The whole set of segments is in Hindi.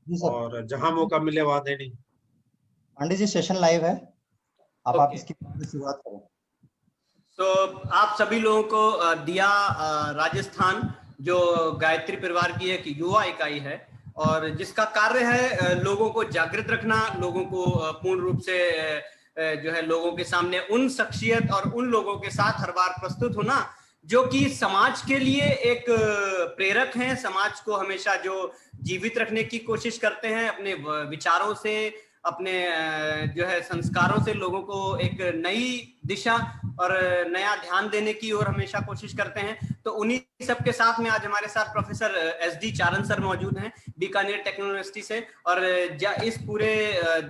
जी सर। और जहां मौका मिले वहां देनी। पांडे जी सेशन लाइव है, आप ओके। इसकी शुरुआत करें। तो आप सभी लोगों को दिया राजस्थान जो गायत्री परिवार की एक युवा इकाई है और जिसका कार्य है लोगों को जागृत रखना, लोगों को पूर्ण रूप से जो है लोगों के सामने उन शख्सियत और उन लोगों के साथ हर बार प्रस्तुत होना जो कि समाज के लिए एक प्रेरक हैं, समाज को हमेशा जो जीवित रखने की कोशिश करते हैं अपने विचारों से, अपने जो है संस्कारों से लोगों को एक नई दिशा और नया ध्यान देने की ओर हमेशा कोशिश करते हैं। तो उन्हीं सबके साथ में आज हमारे साथ प्रोफेसर SD चारण सर मौजूद हैं बीकानेर टेक्नो यूनिवर्सिटी से। और इस पूरे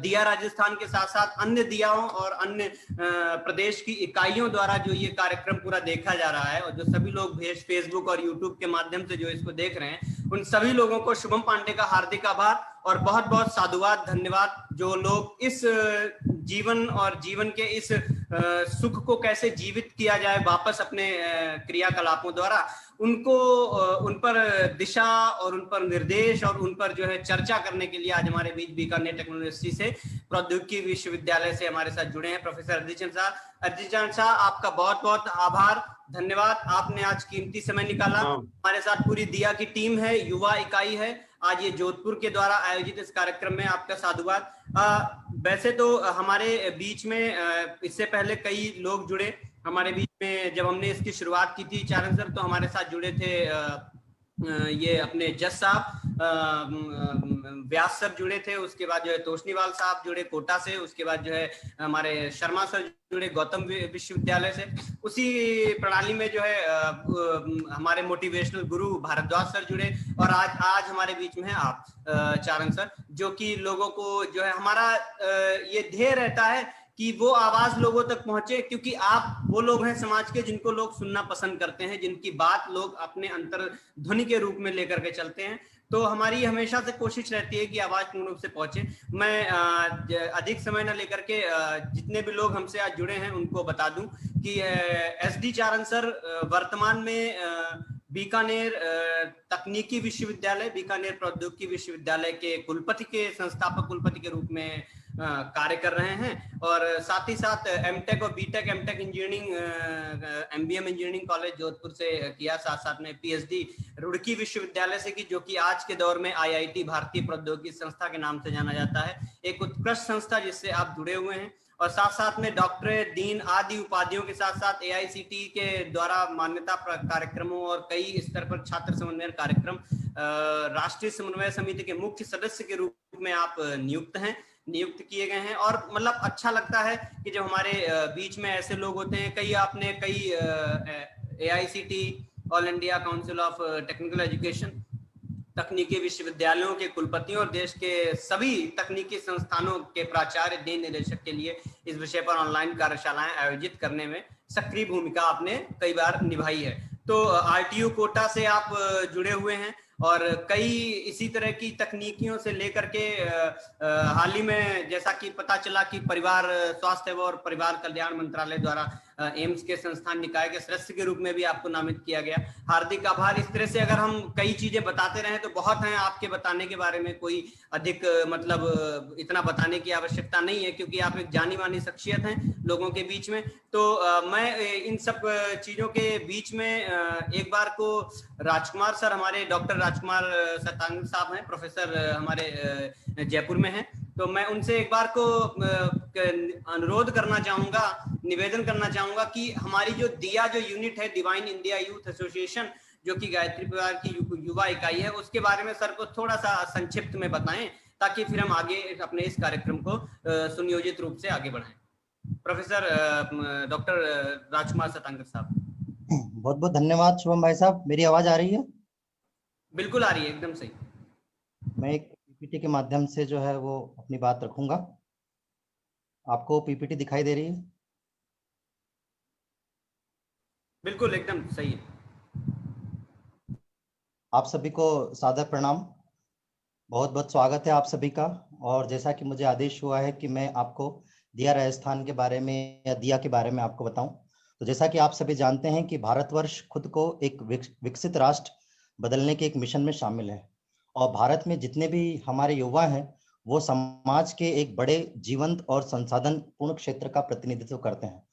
दिया राजस्थान के साथ साथ अन्य दियाओं और अन्य प्रदेश की इकाइयों द्वारा जो ये कार्यक्रम पूरा देखा जा रहा है और जो सभी लोग फेसबुक और यूट्यूब के माध्यम से जो इसको देख रहे हैं, उन सभी लोगों को शुभम पांडे का हार्दिक आभार और बहुत बहुत साधुवाद, धन्यवाद। जो लोग इस जीवन और जीवन के इस सुख को कैसे जीवित किया जाए वापस अपने क्रियाकलापों द्वारा, उनको उन पर दिशा और उन पर निर्देश और उन पर जो है चर्चा करने के लिए आज हमारे बीच बीकानेर टेक्नो यूनिवर्सिटी से प्रौद्योगिकी विश्वविद्यालय से हमारे साथ जुड़े हैं प्रोफेसर अरविंद चंद शाह। आपका बहुत बहुत आभार, धन्यवाद। आपने आज कीमती समय निकाला। हमारे साथ पूरी दिया की टीम है, युवा इकाई है आज ये जोधपुर के द्वारा आयोजित इस कार्यक्रम में, आपका साधुवाद। वैसे तो हमारे बीच में इससे पहले कई लोग जुड़े हमारे बीच में, जब हमने इसकी शुरुआत की थी चारण सर तो हमारे साथ जुड़े थे ये अपने जज साहब, व्यास सर जुड़े थे, उसके बाद जो है तोशनीवाल साहब जुड़े कोटा से, उसके बाद जो है हमारे शर्मा सर जुड़े गौतम विश्वविद्यालय से। उसी प्रणाली में जो है हमारे मोटिवेशनल गुरु भारद्वाज सर जुड़े और आज हमारे बीच में है आप चारण सर, जो कि लोगों को जो है हमारा ये ध्येय रहता है कि वो आवाज लोगों तक पहुंचे, क्योंकि आप वो लोग हैं समाज के जिनको लोग सुनना पसंद करते हैं, जिनकी बात लोग अपने अंतर ध्वनि के रूप में लेकर के चलते हैं। तो हमारी हमेशा से कोशिश रहती है कि आवाज पूर्ण रूप से पहुंचे। मैं अधिक समय न लेकर के जितने भी लोग हमसे आज जुड़े हैं उनको बता दूं कि SD चारण सर वर्तमान में बीकानेर तकनीकी विश्वविद्यालय, बीकानेर प्रौद्योगिकी विश्वविद्यालय के कुलपति के संस्थापक कुलपति के रूप में कार्य कर रहे हैं और साथ ही साथ एमटेक और BTech MTech engineering MBM engineering college Jodhpur से किया, साथ साथ में PhD रुड़की विश्वविद्यालय से की, जो कि आज के दौर में IIT भारतीय प्रौद्योगिकी संस्था के नाम से जाना जाता है, एक उत्कृष्ट संस्था जिससे आप जुड़े हुए हैं। और साथ साथ में डॉक्टरेट, डीन आदि उपाधियों के साथ साथ AICTE के द्वारा मान्यता कार्यक्रमों और कई स्तर पर छात्र समन्वय कार्यक्रम राष्ट्रीय समन्वय समिति के मुख्य सदस्य के रूप में आप नियुक्त किए गए हैं। और मतलब अच्छा लगता है कि जब हमारे बीच में ऐसे लोग होते हैं। कई AICTE all India council of technical education तकनीकी विश्वविद्यालयों के कुलपतियों और देश के सभी तकनीकी संस्थानों के प्राचार्य, डीन, निदेशक के लिए इस विषय पर ऑनलाइन कार्यशालाएं आयोजित करने में सक्रिय भूमिका आपने कई बार निभाई है। तो RTU कोटा से आप जुड़े हुए हैं और कई इसी तरह की तकनीकियों से लेकर के हाल ही में जैसा कि पता चला कि परिवार स्वास्थ्य और परिवार कल्याण मंत्रालय द्वारा एम्स के संस्थान निकाय के सदस्य के रूप में भी आपको नामित किया गया। हार्दिक आभार। इस तरह से अगर हम कई चीजें बताते रहें तो बहुत हैं, आपके बताने के बारे में कोई अधिक मतलब इतना बताने की आवश्यकता नहीं है, क्योंकि आप एक जानी मानी शख्सियत हैं लोगों के बीच में। तो मैं इन सब चीजों के बीच में एक बार को राजकुमार सर, हमारे डॉक्टर राजकुमार सतांग साहब हैं, प्रोफेसर हमारे जयपुर में हैं, तो मैं उनसे एक बार को अनुरोध करना चाहूंगा, निवेदन करना चाहूंगा कि हमारी जो दिया जो यूनिट है, डिवाइन इंडिया यूथ एसोसिएशन, जो कि गायत्री परिवार की युवा इकाई है, उसके बारे में सर को थोड़ा सा संक्षिप्त में बताएं ताकि फिर हम आगे अपने इस कार्यक्रम को सुनियोजित रूप से आगे बढ़ाएं। प्रोफेसर डॉक्टर राजकुमार सतांगर साहब। बहुत बहुत धन्यवाद शुभम भाई साहब। मेरी आवाज आ रही है? बिल्कुल आ रही है, एकदम सही। मैं एक PPT के माध्यम से जो है वो अपनी बात रखूंगा। आपको PPT दिखाई दे रही है? बिल्कुल एकदम सही है। आप सभी को सादर प्रणाम, बहुत बहुत स्वागत है आप सभी का। और जैसा कि मुझे आदेश हुआ है कि मैं आपको दिया राजस्थान के बारे में या दिया के बारे में आपको बताऊं, तो जैसा कि आप सभी जानते हैं कि भारतवर्ष खुद को एक विकसित राष्ट्र बदलने के एक मिशन में शामिल है और भारत में जितने भी हमारे युवा हैं वो समाज के एक बड़े जीवंत और संसाधन पूर्ण क्षेत्र का प्रतिनिधित्व करते हैं।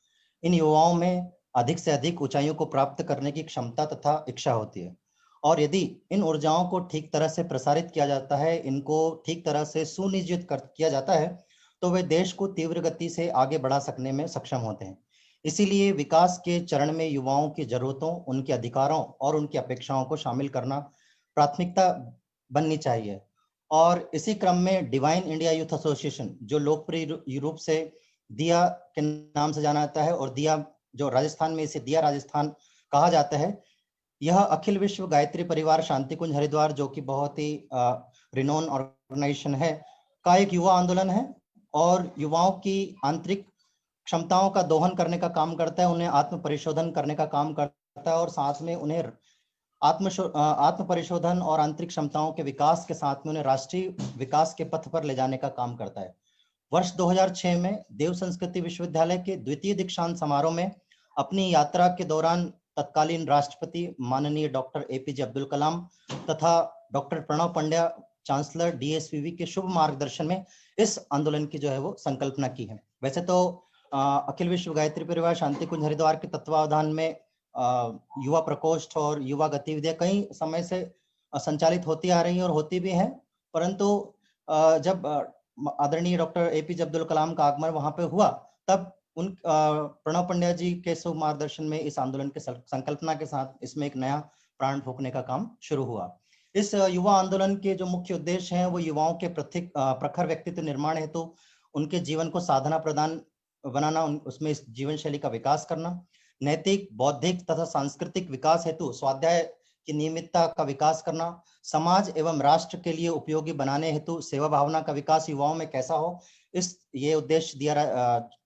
इन युवाओं में अधिक से अधिक ऊंचाइयों को प्राप्त करने की क्षमता तथा इच्छा होती है, और यदि इन ऊर्जाओं को ठीक तरह से प्रसारित किया जाता है, इनको ठीक तरह से सुनियोजित किया जाता है, तो वे देश को तीव्र गति से आगे बढ़ा सकने में सक्षम होते हैं। इसीलिए विकास के चरण में युवाओं की जरूरतों, उनके अधिकारों और उनकी अपेक्षाओं को शामिल करना प्राथमिकता बननी चाहिए। और इसी क्रम में डिवाइन इंडिया यूथ एसोसिएशन, जो लोकप्रिय रूप से दिया के नाम से जाना जाता है, और दिया जो राजस्थान में इसे दिया राजस्थान कहा जाता है, यह अखिल विश्व गायत्री परिवार शांति कुंज हरिद्वार, जो कि बहुत ही रिनोन ऑर्गेनाइजेशन है, का एक युवा आंदोलन है और युवाओं की आंतरिक क्षमताओं का दोहन करने का काम करता है, उन्हें आत्म परिशोधन करने का काम करता है, और साथ में उन्हें आत्म परिशोधन और आंतरिक क्षमताओं के विकास के साथ में उन्हें राष्ट्रीय विकास के पथ पर ले जाने का काम करता है। वर्ष 2006 में देव संस्कृति विश्वविद्यालय के द्वितीय दीक्षांत समारोह में अपनी यात्रा के दौरान तत्कालीन राष्ट्रपति माननीय डॉक्टर एपीजे अब्दुल कलाम तथा डॉक्टर प्रणव पंड्या, चांसलर डीएसवीवी के शुभ मार्गदर्शन में इस आंदोलन की जो है वो संकल्पना की है। वैसे तो अखिल विश्व गायत्री परिवार शांति कुंज हरिद्वार के तत्वावधान में युवा प्रकोष्ठ और युवा गतिविधियां कई समय से संचालित होती आ रही हैं और होती भी हैं, परंतु जब आदरणीय डॉक्टर एपीजे अब्दुल कलाम का आगमन वहां पे हुआ, तब उन प्रणव पंड्या जी के शुभ मार्गदर्शन में इस आंदोलन के संकल्पना के साथ इसमें एक नया प्राण फूंकने का काम शुरू हुआ। इस युवा आंदोलन के जो मुख्य उद्देश्य हैं वो युवाओं के प्रखर व्यक्तित्व निर्माण हेतु उनके जीवन को साधना प्रदान बनाना, उसमें इस जीवन शैली का विकास करना, नैतिक, बौद्धिक तथा सांस्कृतिक विकास हेतु स्वाध्याय की नियमितता का विकास करना, समाज एवं राष्ट्र के लिए उपयोगी बनाने हेतु सेवा भावना का विकास युवाओं में कैसा हो, ये उद्देश्य दिया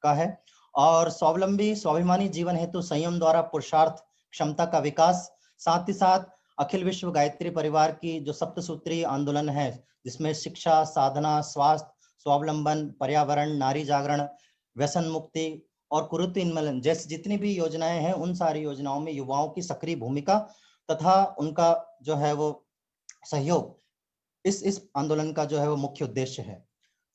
का है। और स्वावलंबी स्वाभिमानी जीवन हेतु संयम द्वारा पुरुषार्थ क्षमता का विकास, साथ ही साथ अखिल विश्व गायत्री परिवार की जो सप्तसूत्री आंदोलन है, जिसमें शिक्षा, साधना, स्वास्थ्य, स्वावलंबन, पर्यावरण, नारी जागरण, व्यसन मुक्ति और कुरुति उन्मूलन जैसी जितनी भी योजनाएं हैं, उन सारी योजनाओं में युवाओं की सक्रिय भूमिका तथा उनका जो है वो सहयोग इस आंदोलन का जो है वो मुख्य उद्देश्य है।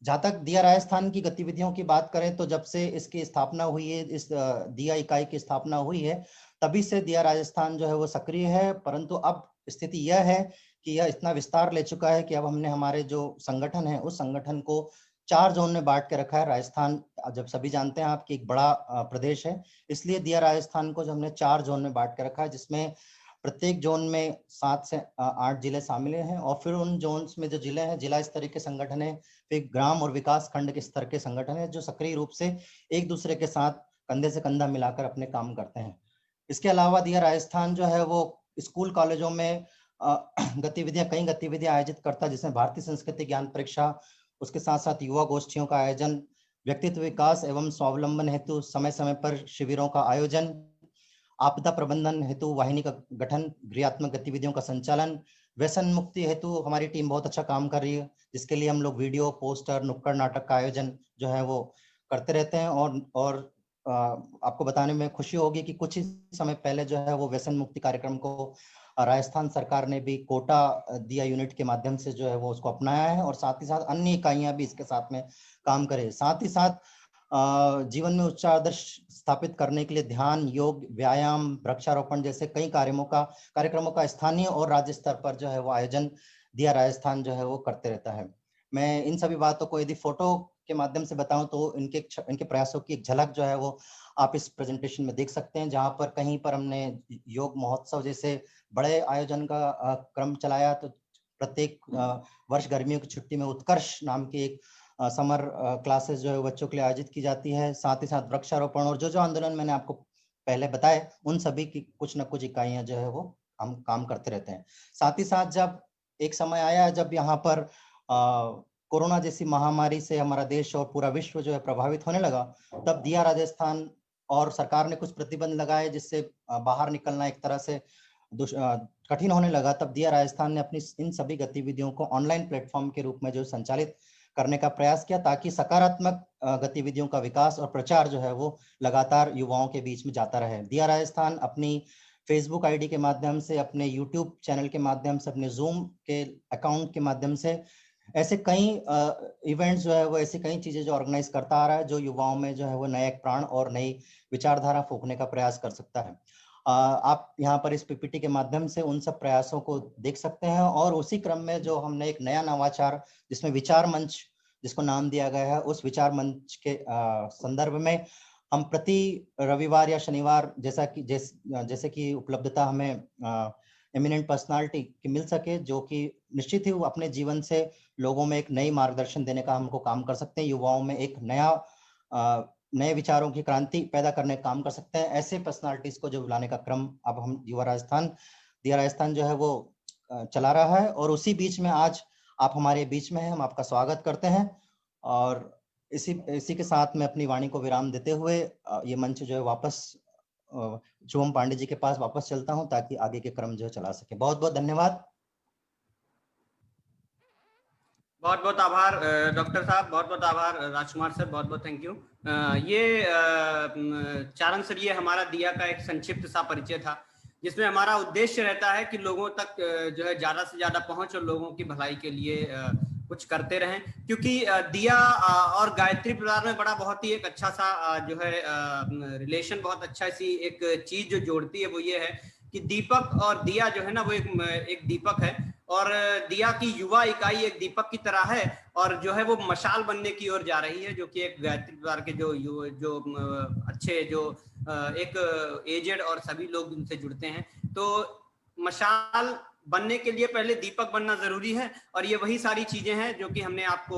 जहाँ तक दिया राजस्थान की गतिविधियों की बात करें तो जब से इसकी स्थापना हुई है, इस दिया इकाई की स्थापना हुई है, तभी से दिया राजस्थान जो है वो सक्रिय है। परंतु अब स्थिति यह है कि यह इतना विस्तार ले चुका है कि अब हमने हमारे जो संगठन है उस संगठन को 4 जोन में बांट के रखा है। राजस्थान, जब सभी जानते हैं आपकी एक बड़ा प्रदेश है, इसलिए दिया राजस्थान को जो हमने 4 जोन में बांट के रखा है, जिसमें प्रत्येक जोन में 7 से 8 जिले शामिल हैं, और फिर उन जोन्स में जो जिले हैं, जिला स्तरीय के संगठन है, फिर ग्राम और विकास खंड के स्तर के संगठन है, जो सक्रिय रूप से एक दूसरे के साथ कंधे से कंधा मिलाकर अपने काम करते हैं। इसके अलावा दिया राजस्थान जो है वो स्कूल कॉलेजों में कई गतिविधियां आयोजित करता है, जिसमें भारतीय संस्कृति ज्ञान परीक्षा, उसके साथ साथ युवा गोष्ठियों का आयोजन, व्यक्तित्व विकास एवं स्वावलंबन हेतु समय समय पर शिविरों का आयोजन, आपदा प्रबंधन हेतु वाहिनी का गठन, गृहात्मक गतिविधियों का संचालन, व्यसन मुक्ति हेतु हमारी टीम बहुत अच्छा काम कर रही है, जिसके लिए हम लोग वीडियो, पोस्टर, नुक्कड़ नाटक का आयोजन जो है वो करते रहते हैं। और आपको बताने में खुशी होगी कि कुछ ही समय पहले जो है वो व्यसन मुक्ति कार्यक्रम को राजस्थान सरकार ने भी कोटा दिया यूनिट के माध्यम से जो है वो उसको अपनाया है, और साथ ही साथ अन्य इकाइयां भी इसके साथ में काम करें। साथ ही साथ जीवन में उच्च आदर्श स्थापित करने के लिए ध्यान, योग, व्यायाम, वृक्षारोपण जैसे कई कार्यक्रमों का स्थानीय और राज्य स्तर पर जो है वो आयोजन दिया राजस्थान जो है वो करते रहता है। मैं इन सभी बातों को यदि फोटो के माध्यम से बताऊं तो इनके प्रयासों की एक झलक जो है वो आप इस प्रेजेंटेशन में देख सकते हैं, जहां पर कहीं पर हमने योग महोत्सव जैसे बड़े आयोजन का क्रम चलाया, तो प्रत्येक वर्ष गर्मियों की छुट्टी में उत्कर्ष नाम की एक समर क्लासेस जो है बच्चों के लिए आयोजित की जाती है। साथ ही साथ वृक्षारोपण और जो आंदोलन मैंने आपको पहले बताए, उन सभी की कुछ न कुछ इकाइयां जो है वो हम काम करते रहते हैं। साथ ही साथ जब एक समय आया जब यहाँ पर कोरोना जैसी महामारी से हमारा देश और पूरा विश्व जो है प्रभावित होने लगा, तब दिया राजस्थान और सरकार ने कुछ प्रतिबंध लगाए, जिससे बाहर निकलना एक तरह से कठिन होने लगा। तब दिया राजस्थान ने अपनी इन सभी गतिविधियों को ऑनलाइन प्लेटफॉर्म के रूप में जो संचालित करने का प्रयास किया, ताकि सकारात्मक गतिविधियों का विकास और प्रचार जो है वो लगातार युवाओं के बीच में जाता रहे। दिया राजस्थान अपनी फेसबुक आईडी के माध्यम से, अपने यूट्यूब चैनल के माध्यम से, अपने जूम के अकाउंट के माध्यम से ऐसे कई इवेंट्स जो है वो ऐसी कई चीजें जो ऑर्गेनाइज करता आ रहा है, जो युवाओं में जो है वो नए प्राण और नई विचारधारा फूंकने का प्रयास कर सकता है। आप यहाँ पर इस पीपीटी के माध्यम से उन सब प्रयासों को देख सकते हैं। और उसी क्रम में जो हमने एक नया नवाचार जिसमें विचार मंच जिसको नाम दिया गया है, उस विचार मंच के संदर्भ में हम प्रति रविवार या शनिवार जैसे कि उपलब्धता हमें एमिनेंट पर्सनालिटी की मिल सके, जो कि निश्चित ही वो अपने जीवन से लोगों में एक नई मार्गदर्शन देने का हमको काम कर सकते हैं, युवाओं में एक नए विचारों की क्रांति पैदा करने का काम कर सकते हैं। ऐसे पर्सनालिटीज को जो बुलाने का क्रम अब हम दिया राजस्थान जो है वो चला रहा है। और उसी बीच में आज आप हमारे बीच में हैं, हम आपका स्वागत करते हैं। और इसी के साथ मैं अपनी वाणी को विराम देते हुए ये मंच जो है वापस शुभम पांडे जी के पास वापस चलता हूं, ताकि आगे के क्रम जो है चला सके। बहुत बहुत धन्यवाद। बहुत बहुत आभार डॉक्टर साहब, बहुत बहुत आभार राजकुमार सर, बहुत बहुत थैंक यू। ये चारण सर, ये हमारा दिया का एक संक्षिप्त सा परिचय था, जिसमें हमारा उद्देश्य रहता है कि लोगों तक जो है ज्यादा से ज्यादा पहुंच और लोगों की भलाई के लिए कुछ करते रहें। क्योंकि दिया और गायत्री परिवार में बड़ा बहुत ही एक अच्छा सा जो है रिलेशन, बहुत अच्छा सी एक चीज जो जोड़ती है वो ये है कि दीपक और दिया जो है ना वो एक दीपक है, और दिया की युवा इकाई एक दीपक की तरह है, और जो है वो मशाल बनने की ओर जा रही है, जो कि एक गायत्री परिवार के जो अच्छे जो एक एजेड और सभी लोग उनसे जुड़ते हैं। तो मशाल बनने के लिए पहले दीपक बनना जरूरी है, और ये वही सारी चीजें हैं जो कि हमने आपको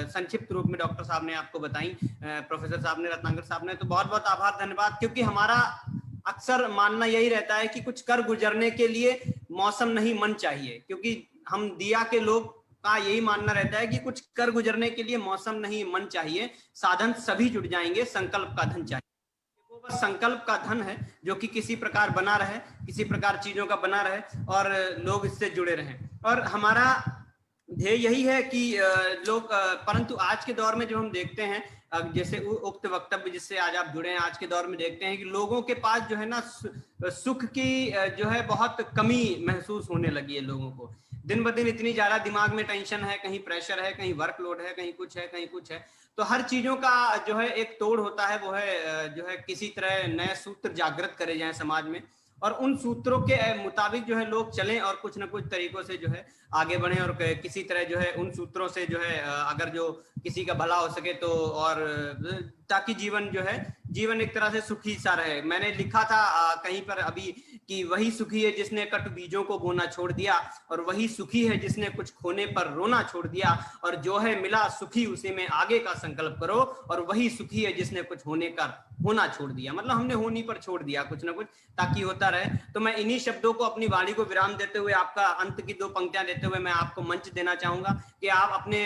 संक्षिप्त रूप में डॉक्टर साहब ने आपको बताई, प्रोफेसर साहब ने, रत्नाकर साहब ने। तो बहुत बहुत आभार, धन्यवाद। क्योंकि हमारा अक्सर मानना यही रहता है कि कुछ कर गुजरने के लिए मौसम नहीं मन चाहिए, क्योंकि हम दिया के लोग का यही मानना रहता है कि कुछ कर गुजरने के लिए मौसम नहीं मन चाहिए, साधन सभी जुट जाएंगे, संकल्प का धन चाहिए। वो बस संकल्प का धन है जो कि किसी प्रकार बना रहे, किसी प्रकार चीजों का बना रहे और लोग इससे जुड़े रहें। और हमारा ध्येय यही है कि लोग, परंतु आज के दौर में जो हम देखते हैं, जैसे उक्त वक्तव्य जिससे आज आप जुड़े हैं, आज के दौर में देखते हैं कि लोगों के पास जो है ना सुख की जो है बहुत कमी महसूस होने लगी है। लोगों को दिन ब दिन इतनी ज्यादा दिमाग में टेंशन है, कहीं प्रेशर है, कहीं वर्कलोड है, कहीं कुछ है, कहीं कुछ है। तो हर चीजों का जो है एक तोड़ होता है, वो है जो है किसी तरह नए सूत्र जागृत करे जाएं समाज में, और उन सूत्रों के मुताबिक जो है लोग चलें और कुछ ना कुछ तरीकों से जो है आगे बढ़ें, और किसी तरह जो है उन सूत्रों से जो है अगर जो किसी का भला हो सके तो, और ताकि जीवन एक तरह से सुखी सा रहे। मैंने लिखा था कहीं पर अभी कि वही सुखी है जिसने कटु बीजों को बोना छोड़ दिया, और वही सुखी है जिसने कुछ खोने पर रोना छोड़ दिया, और जो है मिला सुखी उसी में आगे का संकल्प करो, और वही सुखी है जिसने कुछ होने का होना छोड़ दिया। मतलब हमने होनी पर छोड़ दिया कुछ ना कुछ, ताकि होता रहे। तो मैं इन्हीं शब्दों को, अपनी वाणी को विराम देते हुए, आपका अंत की 2 पंक्तियां देते हुए मैं आपको मंच देना चाहूंगा कि आप अपने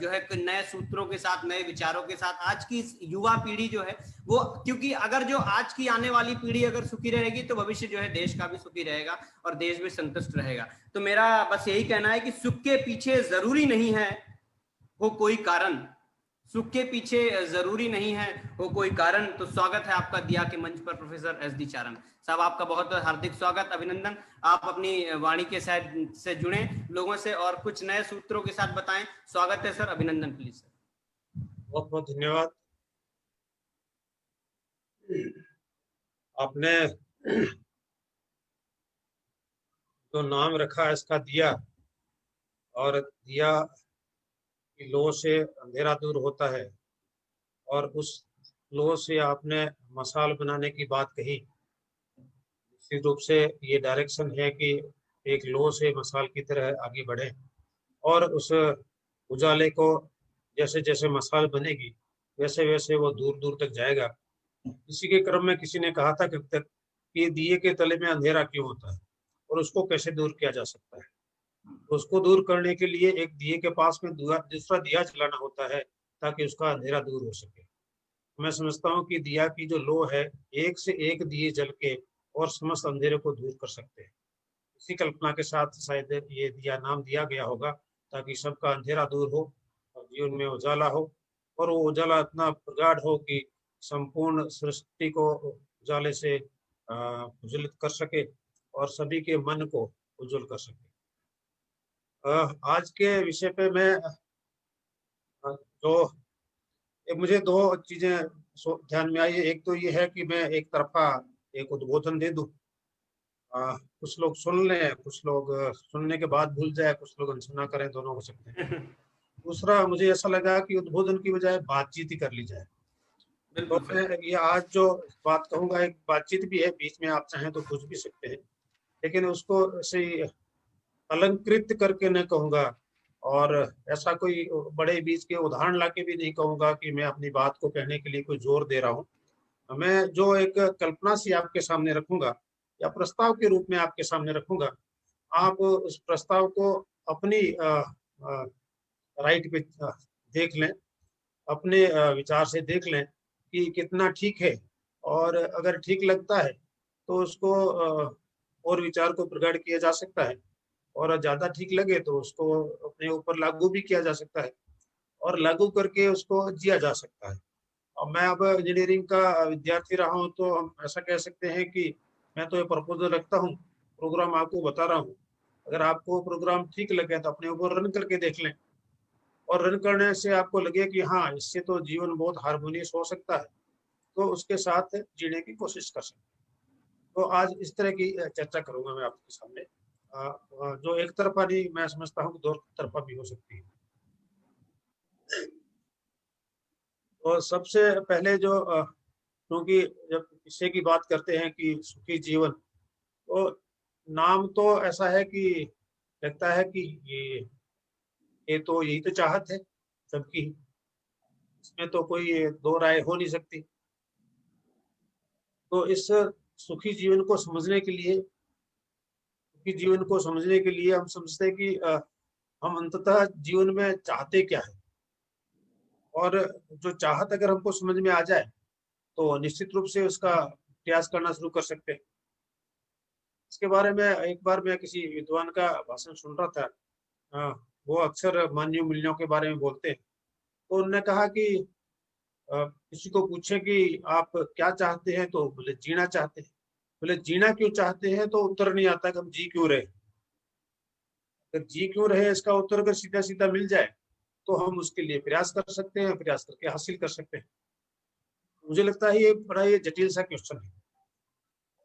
जो है नए सूत्रों के साथ, नए विचारों के साथ आज की युवा पीढ़ी जो है वो, क्योंकि अगर जो आज की आने वाली पीढ़ी अगर सुखी रहेगी तो भविष्य जो है देश का भी सुखी रहेगा और देश भी संतुष्ट रहेगा। तो मेरा बस यही कहना है कि सुख के पीछे जरूरी नहीं है हो कोई कारण, सुख के पीछे जरूरी नहीं है हो कोई कारण। तो स्वागत है आपका दिया के मंच पर प्रोफेसर SD चारण साहब, आपका बहुत हार्दिक स्वागत, अभिनंदन। आप अपनी वाणी के साथ से जुड़े लोगों से और कुछ नए सूत्रों के साथ बताएं। स्वागत है सर, अभिनंदन प्लीज सर। बहुत बहुत धन्यवाद। आपने जो नाम रखा है इसका दिया, और दिया की लो से अंधेरा दूर होता है, और उस लो से आपने मसाल बनाने की बात कही। निश्चित रूप से ये डायरेक्शन है कि एक लो से मसाल की तरह आगे बढ़े, और उस उजाले को जैसे जैसे मसाल बनेगी वैसे वैसे वो दूर दूर तक जाएगा। इसी के क्रम में किसी ने कहा था कि दिए के तले में अंधेरा क्यों होता है और उसको कैसे दूर किया जा सकता है। तो उसको दूर करने के लिए एक दिए के पास में दूसरा दिया जलाना होता है ताकि उसका अंधेरा दूर हो सके। मैं समझता हूँ कि दिया की जो लो है, एक से एक दिए जल के और समस्त अंधेरे को दूर कर सकते हैं। इसी कल्पना के साथ शायद ये दिया नाम दिया गया होगा, ताकि सबका अंधेरा दूर हो और जीवन में उजाला हो, और वो उजाला इतना प्रगाढ़ हो कि संपूर्ण सृष्टि को उजाले से उज्ज्वलित कर सके और सभी के मन को उज्जवल कर सके। आज के विषय पे मैं जो मुझे 2 चीजें ध्यान में आई। एक तो ये है कि मैं एक तरफा एक उद्बोधन दे दूं, कुछ लोग सुन लें, कुछ लोग सुनने के बाद भूल जाए, कुछ लोग अनसुना करें, दोनों हो सकते हैं। दूसरा, मुझे ऐसा लगा कि उद्बोधन की बजाय बातचीत ही कर ली जाए। तो मैं ये आज जो बात कहूंगा एक बातचीत भी है, बीच में आप चाहें तो पूछ भी सकते हैं, लेकिन उसको ऐसे अलंकृत करके न कहूंगा और ऐसा कोई बड़े बीच के उदाहरण लाके भी नहीं कहूंगा कि मैं अपनी बात को कहने के लिए कोई जोर दे रहा हूँ। मैं जो एक कल्पना सी आपके सामने रखूंगा या प्रस्ताव के रूप में आपके सामने रखूंगा, आप उस प्रस्ताव को अपनी राइट पे देख लें, अपने विचार से देख लें कि कितना ठीक है, और अगर ठीक लगता है तो उसको और विचार को प्रकट किया जा सकता है, और ज्यादा ठीक लगे तो उसको अपने ऊपर लागू भी किया जा सकता है और लागू करके उसको जिया जा सकता है। और मैं अब इंजीनियरिंग का विद्यार्थी रहा हूँ, तो हम ऐसा कह सकते हैं कि मैं तो ये प्रपोजल रखता हूँ, प्रोग्राम आपको बता रहा हूँ। अगर आपको प्रोग्राम ठीक लगे तो अपने ऊपर रन करके देख लें, और रन करने से आपको लगे कि हाँ, इससे तो जीवन बहुत हार्मोनियस हो सकता है, तो उसके साथ जीने की कोशिश कर सकते हैं। तो आज इस तरह की चर्चा करूंगा मैं आपके सामने, जो एक तरफा नहीं, मैं समझता हूँ 2 तरफा भी हो सकती है। तो सबसे पहले जो क्योंकि जब विषय की बात करते हैं कि सुखी जीवन, तो नाम तो ऐसा है कि लगता है कि ये तो यही तो चाहत है सबकी, इसमें तो कोई 2 राय हो नहीं सकती। तो इस सुखी जीवन को समझने के लिए हम समझते हैं कि हम अंततः जीवन में चाहते क्या है, और जो चाहत अगर हमको समझ में आ जाए तो निश्चित रूप से उसका प्रयास करना शुरू कर सकते हैं। इसके बारे में एक बार मैं किसी विद्वान का भाषण सुन रहा था, वो अक्सर मानवीय मूल्यों के बारे में बोलते हैं। तो उन्होंने कहा कि किसी को पूछे कि आप क्या चाहते हैं, तो बोले जीना चाहते हैं। बोले जीना क्यों चाहते हैं, तो उत्तर नहीं आता कि हम जी क्यों रहे। अगर जी क्यों रहे इसका उत्तर अगर सीधा सीधा मिल जाए तो हम उसके लिए प्रयास कर सकते हैं, प्रयास करके हासिल कर सकते हैं। मुझे लगता है ये बड़ा ये जटिल सा क्वेश्चन है,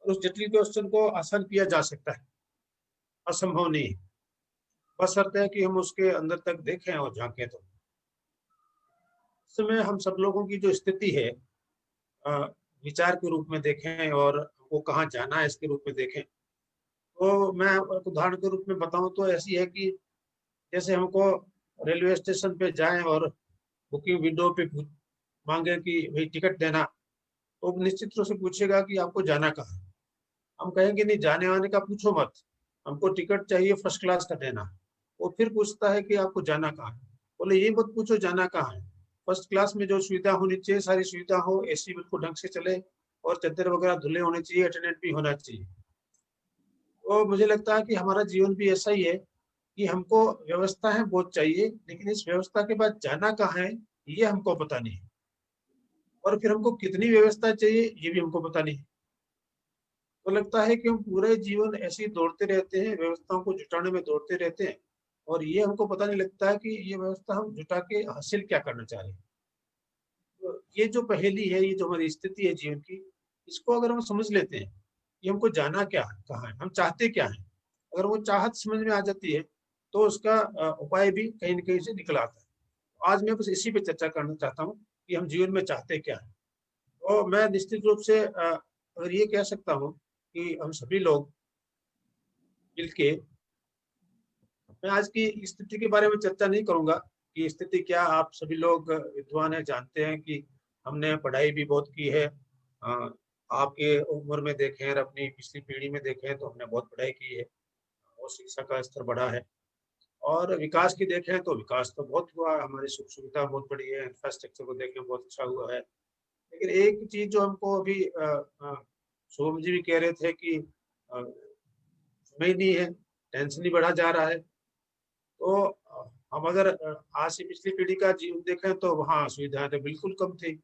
उस जटिल क्वेश्चन को आसान किया जा सकता है, असंभव नहीं है। बशर्ते है कि हम उसके अंदर तक देखें और झांकें। तो इस समय हम सब लोगों की जो स्थिति है, विचार के रूप में देखें और वो कहाँ जाना है इसके रूप में देखें, तो मैं एक उदाहरण के रूप में बताऊं तो ऐसी है कि जैसे हमको रेलवे स्टेशन पे जाएं और बुकिंग विंडो पे मांगे कि भाई टिकट देना, तो निश्चित रूप से पूछेगा कि आपको जाना कहाँ है। हम कहेंगे नहीं, जाने वाने का पूछो मत, हमको टिकट चाहिए फर्स्ट क्लास का देना। वो फिर पूछता है कि आपको जाना कहाँ है। बोले ये मत पूछो जाना कहाँ है, फर्स्ट क्लास में जो सुविधा होनी चाहिए सारी सुविधा हो, एसी बिल्कुल ढंग से चले और चद्दर वगैरह धुले होने चाहिए, अटेंडेंट भी होना चाहिए। तो मुझे लगता है कि हमारा जीवन भी ऐसा ही है कि हमको व्यवस्था है बहुत चाहिए, लेकिन इस व्यवस्था के बाद जाना कहाँ है ये हमको पता नहीं, और फिर हमको कितनी व्यवस्था चाहिए ये भी हमको पता नहीं। तो लगता है कि हम पूरे जीवन ऐसे ही दौड़ते रहते हैं, व्यवस्थाओं को जुटाने में दौड़ते रहते हैं, और ये हमको पता नहीं लगता है कि ये व्यवस्था हम जुटा के हासिल क्या करना चाह रहे हैं। तो ये जो पहेली है, ये जो हमारी स्थिति है जीवन की, इसको अगर हम समझ लेते हैं कि हमको जाना क्या है, कहाँ है, हम चाहते क्या है, अगर वो चाहत समझ में आ जाती है तो उसका उपाय भी कहीं न कहीं से निकल आता है। आज मैं बस इसी पे चर्चा करना चाहता हूँ कि हम जीवन में चाहते क्या है। तो मैं निश्चित रूप से अगर ये कह सकता हूँ कि हम सभी लोग मिलके, मैं आज की स्थिति के बारे में चर्चा नहीं करूंगा कि स्थिति क्या, आप सभी लोग विद्वान हैं, जानते हैं कि हमने पढ़ाई भी बहुत की है। आपके उम्र में देखें और अपनी पिछली पीढ़ी में देखें तो हमने बहुत पढ़ाई की है और शिक्षा का स्तर बढ़ा है। और विकास की देखें तो विकास तो बहुत हुआ, हमारी सुख सुविधा बहुत बढ़ी है, इंफ्रास्ट्रक्चर को देखें बहुत अच्छा हुआ है। लेकिन एक चीज जो हमको अभी शुभम जी भी कह रहे थे कि समय नहीं है, टेंशन ही बढ़ा जा रहा है। तो हम अगर आज से पिछली पीढ़ी का जीवन देखें तो वहाँ सुविधाएं तो बिल्कुल कम थी,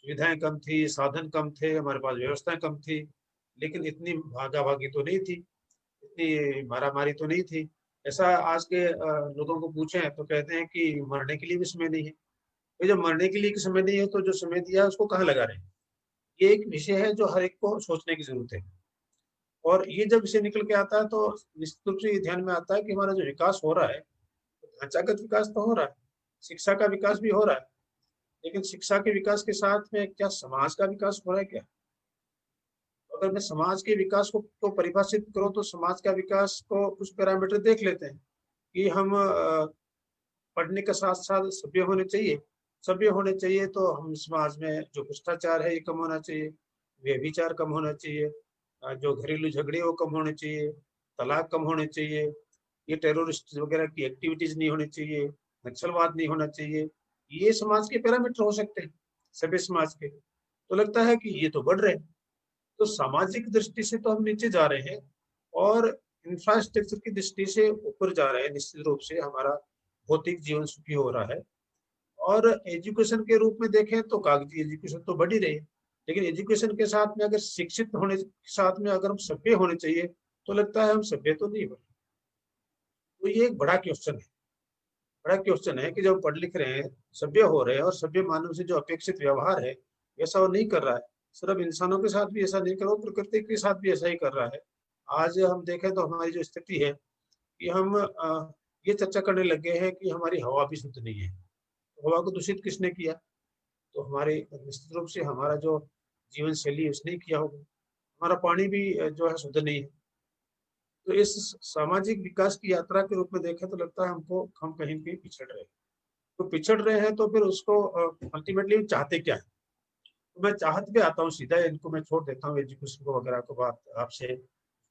सुविधाएं कम थी, साधन कम थे, हमारे पास व्यवस्थाएं कम थी। लेकिन इतनी भागा भागी तो नहीं थी, इतनी मारामारी तो नहीं थी। ऐसा आज के लोगों को पूछें तो कहते हैं कि मरने के लिए भी समय नहीं है। तो जब मरने के लिए समय नहीं है तो जो समय दिया है उसको कहाँ लगा रहे हैं? ये एक विषय है जो हर एक को सोचने की जरूरत है। और ये जब विषय निकल के आता है तो निश्चित रूप से ये ध्यान में आता है कि हमारा जो विकास हो रहा है, ढांचागत विकास तो हो रहा है, शिक्षा का विकास भी हो रहा है, लेकिन शिक्षा के विकास के साथ में क्या समाज का विकास हो रहा है क्या? अगर मैं समाज के विकास को परिभाषित करूं तो समाज का विकास को कुछ पैरामीटर देख लेते हैं कि हम पढ़ने के साथ साथ सभ्य होने चाहिए। सभ्य होने चाहिए तो हम समाज में जो भ्रष्टाचार है ये कम होना चाहिए, व्यभिचार कम होना चाहिए, जो घरेलू झगड़े वो कम होने चाहिए, तलाक कम होने चाहिए, ये टेररिस्ट वगैरह की एक्टिविटीज नहीं होनी चाहिए, नक्सलवाद नहीं होना चाहिए। ये समाज के पैरामीटर हो सकते हैं सभ्य समाज के। तो लगता है कि ये तो बढ़ रहे हैं। तो सामाजिक दृष्टि से तो हम नीचे जा रहे हैं और इंफ्रास्ट्रक्चर की दृष्टि से ऊपर जा रहे हैं। निश्चित रूप से हमारा भौतिक जीवन सुखी हो रहा है। और एजुकेशन के रूप में देखें तो कागजी एजुकेशन तो बढ़ ही रही है, लेकिन एजुकेशन के साथ में अगर शिक्षित होने के साथ में अगर हम सभ्य होने चाहिए तो लगता है हम सभ्य तो नहीं बने। तो ये एक बड़ा क्वेश्चन है। बड़ा क्वेश्चन है कि जब पढ़ लिख रहे हैं, सभ्य हो रहे हैं और सभ्य मानव से जो अपेक्षित व्यवहार है वैसा वो नहीं कर रहा है। सिर्फ इंसानों के साथ भी ऐसा नहीं कर रहा, प्रकृति के साथ भी ऐसा ही कर रहा है। आज हम देखें तो हमारी जो स्थिति है कि हम ये चर्चा करने लगे हैं कि हमारी हवा भी शुद्ध नहीं है। तो हवा को दूषित किसने किया? तो हमारे निश्चित रूप से हमारा जो जीवन शैली उसने किया होगा। हमारा पानी भी जो है शुद्ध नहीं है। तो इस सामाजिक विकास की यात्रा के रूप में देखें तो लगता है हमको हम कहीं भी पिछड़ रहे हैं। तो पिछड़ रहे हैं तो फिर उसको अल्टीमेटली चाहते क्या है? तो मैं चाहत पे आता हूँ सीधा, इनको मैं छोड़ देता हूँ एजुकेशन को वगैरह को, बात आपसे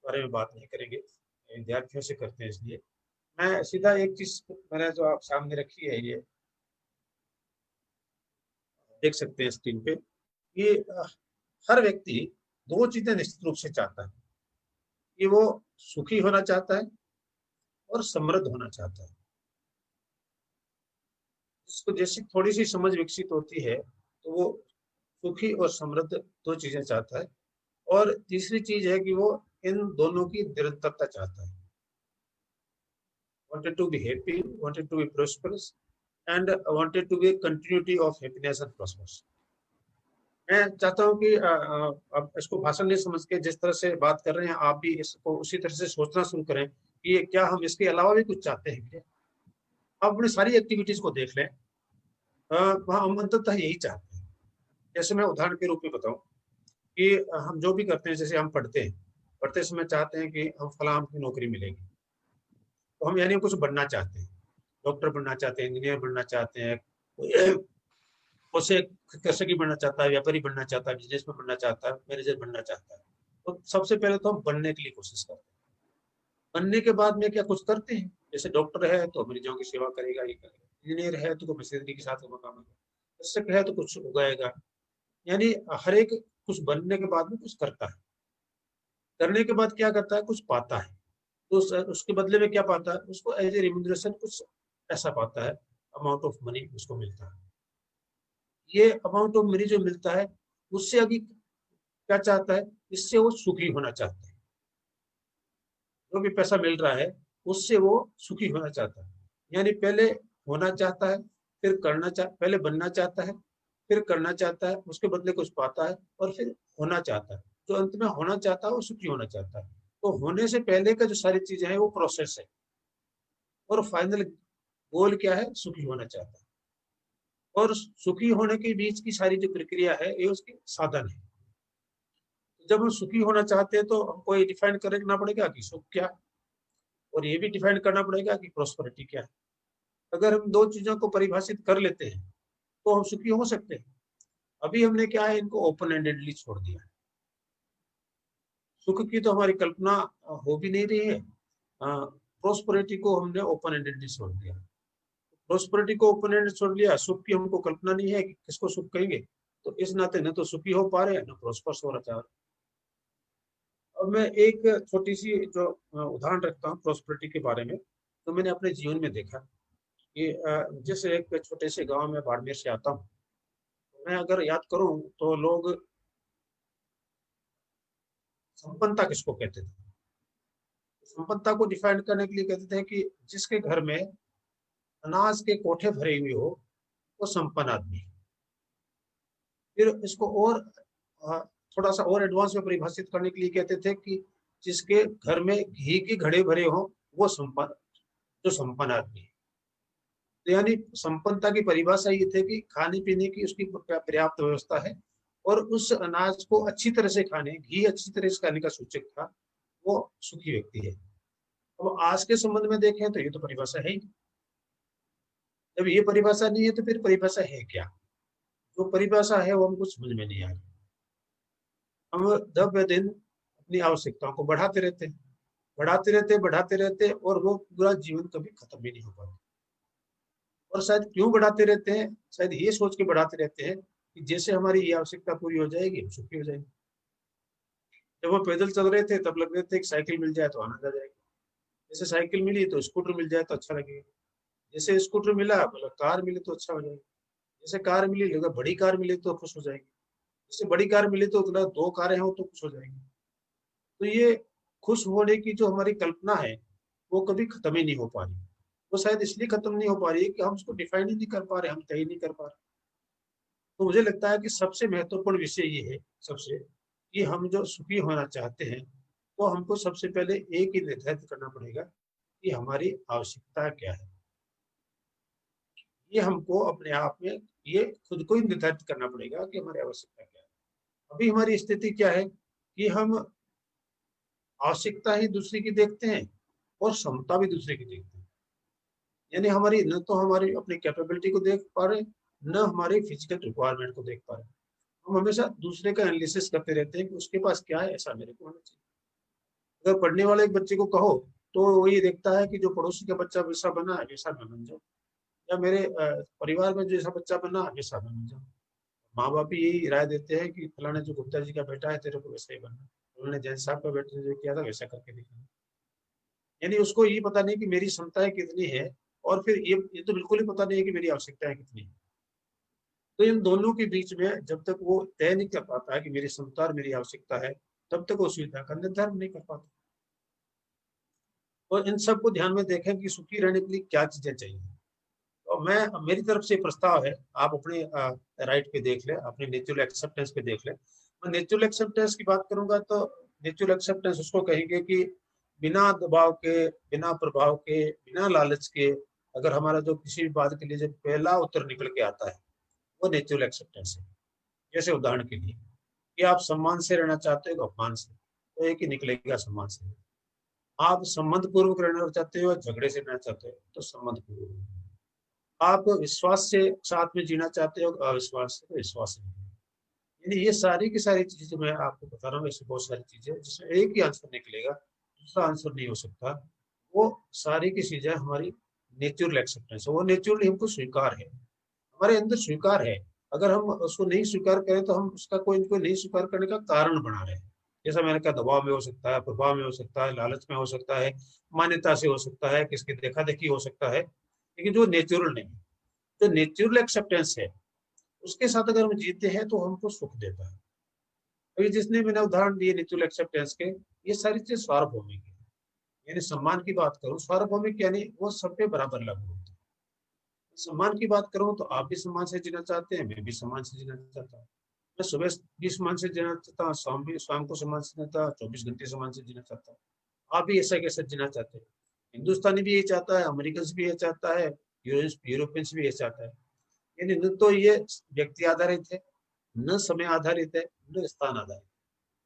बारे में बात नहीं करेंगे, विद्यार्थियों से करते हैं। इसलिए मैं सीधा एक चीज मैंने जो आप सामने रखी है, ये देख सकते हैं स्क्रीन पे। ये हर व्यक्ति दो चीजें निश्चित रूप से चाहता है कि वो सुखी होना चाहता है और समृद्ध होना चाहता है। जिसको जैसी थोड़ी सी समझ विकसित होती है तो वो सुखी और समृद्ध दो चीजें चाहता है। और तीसरी चीज है कि वो इन दोनों की निरंतरता चाहता है। wanted to be happy, wanted to be prosperous and wanted to be continuity of happiness and prosperity। मैं चाहता हूँ कि अब इसको भाषण नहीं समझ के जिस तरह से बात कर रहे हैं आप भी इसको उसी तरह से सोचना शुरू करें कि क्या हम इसके अलावा भी कुछ चाहते हैं क्या? आप अपनी सारी एक्टिविटीज को देख लें, हम अंततः यही चाहते हैं। जैसे मैं उदाहरण के रूप में बताऊं कि हम जो भी करते हैं, जैसे हम पढ़ते हैं, पढ़ते समय चाहते हैं कि हम फलां की नौकरी मिलेगी, तो हम यानी कुछ बनना चाहते हैं, डॉक्टर बनना चाहते हैं, इंजीनियर बनना चाहते हैं, उसे कृषक बनना चाहता है, व्यापारी बनना चाहता है, बिजनेसमैन बनना चाहता है, मैनेजर बनना चाहता है। तो सबसे पहले तो हम बनने के लिए कोशिश करते हैं। बनने के बाद में क्या कुछ करते हैं, जैसे डॉक्टर है तो मरीजों की सेवा करेगा, ये करेगा, इंजीनियर है तो मशीनरी के साथ काम करेगा, कृषक है तो कुछ उगाएगा। यानी हर एक कुछ बनने के बाद में कुछ करता है, करने के बाद क्या करता है, कुछ पाता है। तो उसके बदले में क्या पाता है, उसको एज ए रिम्यूनरेशन कुछ ऐसा पाता है, अमाउंट ऑफ मनी उसको मिलता है। ये अमाउंट ऑफ मनी जो मिलता है उससे अभी क्या चाहता है, इससे वो सुखी होना चाहता है। जो भी पैसा मिल रहा है उससे वो सुखी होना चाहता है। यानी पहले होना चाहता है, फिर पहले बनना चाहता है, फिर करना चाहता है, उसके बदले कुछ पाता है, और फिर होना चाहता है। जो अंत में होना चाहता है वो सुखी होना चाहता है। तो होने से पहले का जो सारी चीजें हैं वो प्रोसेस है, और फाइनल गोल क्या है, सुखी होना चाहता है। और सुखी होने के बीच की सारी जो प्रक्रिया है ये उसकी साधन है। जब हम सुखी होना चाहते हैं तो हमको ये डिफाइन करना पड़ेगा कि सुख क्या है, और ये भी डिफाइन करना पड़ेगा कि प्रोस्पेरिटी क्या है। अगर हम दो चीजों को परिभाषित कर लेते हैं तो हम सुखी हो सकते हैं। अभी हमने क्या है, इनको ओपन एंडेडली छोड़ दिया है। सुख की तो हमारी कल्पना हो भी नहीं रही है, प्रोस्पेरिटी को हमने ओपन एंडेडली छोड़ दिया। प्रोस्पेरिटी को ओपन एंडेड छोड़ लिया, सुख की हमको कल्पना नहीं है कि किसको सुख कहेंगे। तो इस नाते न तो सुखी हो पा रहे हैं, न प्रोस्पर्स हो रहा। अब मैं एक छोटी सी जो उदाहरण रखता हूँ प्रोस्पेरिटी के बारे में, तो मैंने अपने जीवन में देखा कि जैसे एक छोटे से गांव में बाड़मेर से आता हूँ, मैं अगर याद करूं तो लोग संपन्नता किसको कहते थे? संपन्नता को डिफाइन करने के लिए कहते थे कि जिसके घर में अनाज के कोठे भरे हुए हो, वो संपन्न आदमी है। फिर इसको और थोड़ा सा और एडवांस में परिभाषित करने के लिए कहते थे कि जिसके घर में घी के घड़े भरे हो, वो संपन्न, जो संपन्न आदमी है। तो यानी संपन्नता की परिभाषा ये थे कि खाने पीने की उसकी पर्याप्त व्यवस्था है और उस अनाज को अच्छी तरह से खाने, घी अच्छी तरह से खाने का सूचक था, वो सुखी व्यक्ति है। अब आज के संबंध में देखें तो ये तो परिभाषा है ही। जब ये परिभाषा नहीं है तो फिर परिभाषा है क्या? जो परिभाषा है वो हमको समझ में नहीं आ रही। हम दिन दिन अपनी आवश्यकताओं को बढ़ाते रहते हैं, बढ़ाते रहते और वो पूरा जीवन कभी खत्म भी नहीं हो पाता। और शायद क्यों बढ़ाते रहते हैं? शायद ये सोच के बढ़ाते रहते हैं कि जैसे हमारी ये आवश्यकता पूरी हो जाएगी, हम सुखी हो जाएंगे। जब वो पैदल चल रहे थे तब लग रहे थे कि साइकिल मिल जाए तो आनंद आ जाएगा। जैसे साइकिल मिली तो स्कूटर मिल जाए तो अच्छा लगेगा। जैसे स्कूटर मिला, मतलब कार मिली तो अच्छा हो जाएगा। जैसे कार मिली, लगा बड़ी कार मिली तो खुश हो जाएगी। जैसे बड़ी कार मिली तो 2 कारें हो तो खुश हो जाएगी। तो ये खुश होने की जो हमारी कल्पना है वो कभी खत्म ही नहीं हो पा रही। वो शायद इसलिए खत्म नहीं हो पा रही है कि हम उसको डिफाइन ही नहीं कर पा रहे, हम तय नहीं कर पा रहे। तो मुझे लगता है कि सबसे महत्वपूर्ण विषय ये है सबसे, कि हम जो सुखी होना चाहते हैं तो हमको सबसे पहले एक ही निर्धारित करना पड़ेगा कि हमारी आवश्यकता क्या है। ये हमको अपने आप में ये खुद को ही निर्धारित करना पड़ेगा कि हमारी आवश्यकता क्या है। अभी हमारी स्थिति क्या है कि हम आवश्यकता ही दूसरे की देखते हैं और क्षमता भी दूसरे की देखते हैं। यानी हमारी न तो हमारी अपनी कैपेबिलिटी को देख पा रहे, न हमारी फिजिकल रिक्वायरमेंट को देख पा रहे। हम हमेशा दूसरे का एनालिसिस करते रहते हैं कि उसके पास क्या है, ऐसा मेरे को होना चाहिए। अगर पढ़ने वाले एक बच्चे को कहो तो वो ये देखता है कि जो पड़ोसी का बच्चा वैसा बना है वैसा मैं बन जाऊं, या मेरे परिवार में जैसा बच्चा बना वैसा मैं बन जाऊं। माँ बाप यही राय देते हैं कि फलाने जो गुप्ता जी का बेटा है तेरे को वैसा ही बनना, उन्होंने जैन साहब का बेटे ने जो किया था वैसा करके दिखाना। यानी उसको ये पता नहीं कि मेरी क्षमताएं कितनी है, और फिर ये तो बिल्कुल ही पता नहीं है कि मेरी आवश्यकताएं कितनी है। तो इन दोनों के बीच में जब तक वो तय नहीं कर पाता है कि मेरी क्षमता और मेरी आवश्यकता है, तब तक वो सुविधा का निर्धारण नहीं कर पाता। और इन सब को ध्यान में देखें कि सुखी रहने के लिए क्या चीजें चाहिए। तो मैं, मेरी तरफ से प्रस्ताव है, आप अपने राइट पे देख ले, अपने नेचुरल एक्सेप्टेंस पे देख ले। मैं नेचुरल एक्सेप्टेंस की बात करूंगा तो नेचुरल एक्सेप्टेंस उसको कहेंगे कि बिना दबाव के, बिना प्रभाव के, बिना लालच के, अगर हमारा जो किसी भी बात के लिए जो पहला उत्तर निकल के आता है वो नेचुरल एक्सेप्टेंस है। जैसे उदाहरण के लिए कि आप सम्मान से रहना चाहते हो अपमान से, तो एक ही निकलेगा सम्मान से। आप संबंध पूर्वक रहना चाहते हो, झगड़े से रहना चाहते हो तो संबंध पूर्वक। आप विश्वास से साथ में जीना चाहते हो, अविश्वास से तो विश्वास से। यानी ये सारी की सारी चीजें मैं आपको बता रहा हूँ, ऐसी बहुत सारी चीजें जिसमें एक ही आंसर निकलेगा, दूसरा आंसर नहीं हो सकता। वो सारी की चीजें हमारी नेचुरल एक्सेप्टेंस है, वो नेचुरली हमको स्वीकार है, हमारे अंदर स्वीकार है। अगर हम उसको नहीं स्वीकार करें तो हम उसका कोई नहीं स्वीकार करने का कारण बना रहे हैं। जैसा मैंने कहा, दबाव में हो सकता है, प्रभाव में हो सकता है, लालच में हो सकता है, मान्यता से हो सकता है, किसकी देखा देखी हो सकता है, लेकिन जो नेचुरल नहीं, जो नेचुरल एक्सेप्टेंस है उसके साथ अगर हम जीते हैं तो हमको सुख देता है। अभी जिसने मैंने उदाहरण दिए नेचुरल एक्सेप्टेंस के, ये सारी चीज सार्वभौमिक है। यानी सम्मान की बात करूं, सार्वभौमिक यानी वो सब पे बराबर लागू होता है। सम्मान की बात करूं तो आप भी सम्मान से जीना चाहते हैं, मैं भी सम्मान से जीना चाहता हूँ। मैं सुबह भी सम्मान से जीना चाहता हूँ, शाम को सम्मान से जीना, 24 घंटे सम्मान से जीना चाहता हूँ। आप भी ऐसा कैसे जीना चाहते हैं? हिंदुस्तानी भी ये चाहता है, अमेरिकन भी ये चाहता है, यूरोपियंस भी ये चाहता है। यानी न तो ये व्यक्ति आधारित है, न समय आधारित है, न स्थान आधारित।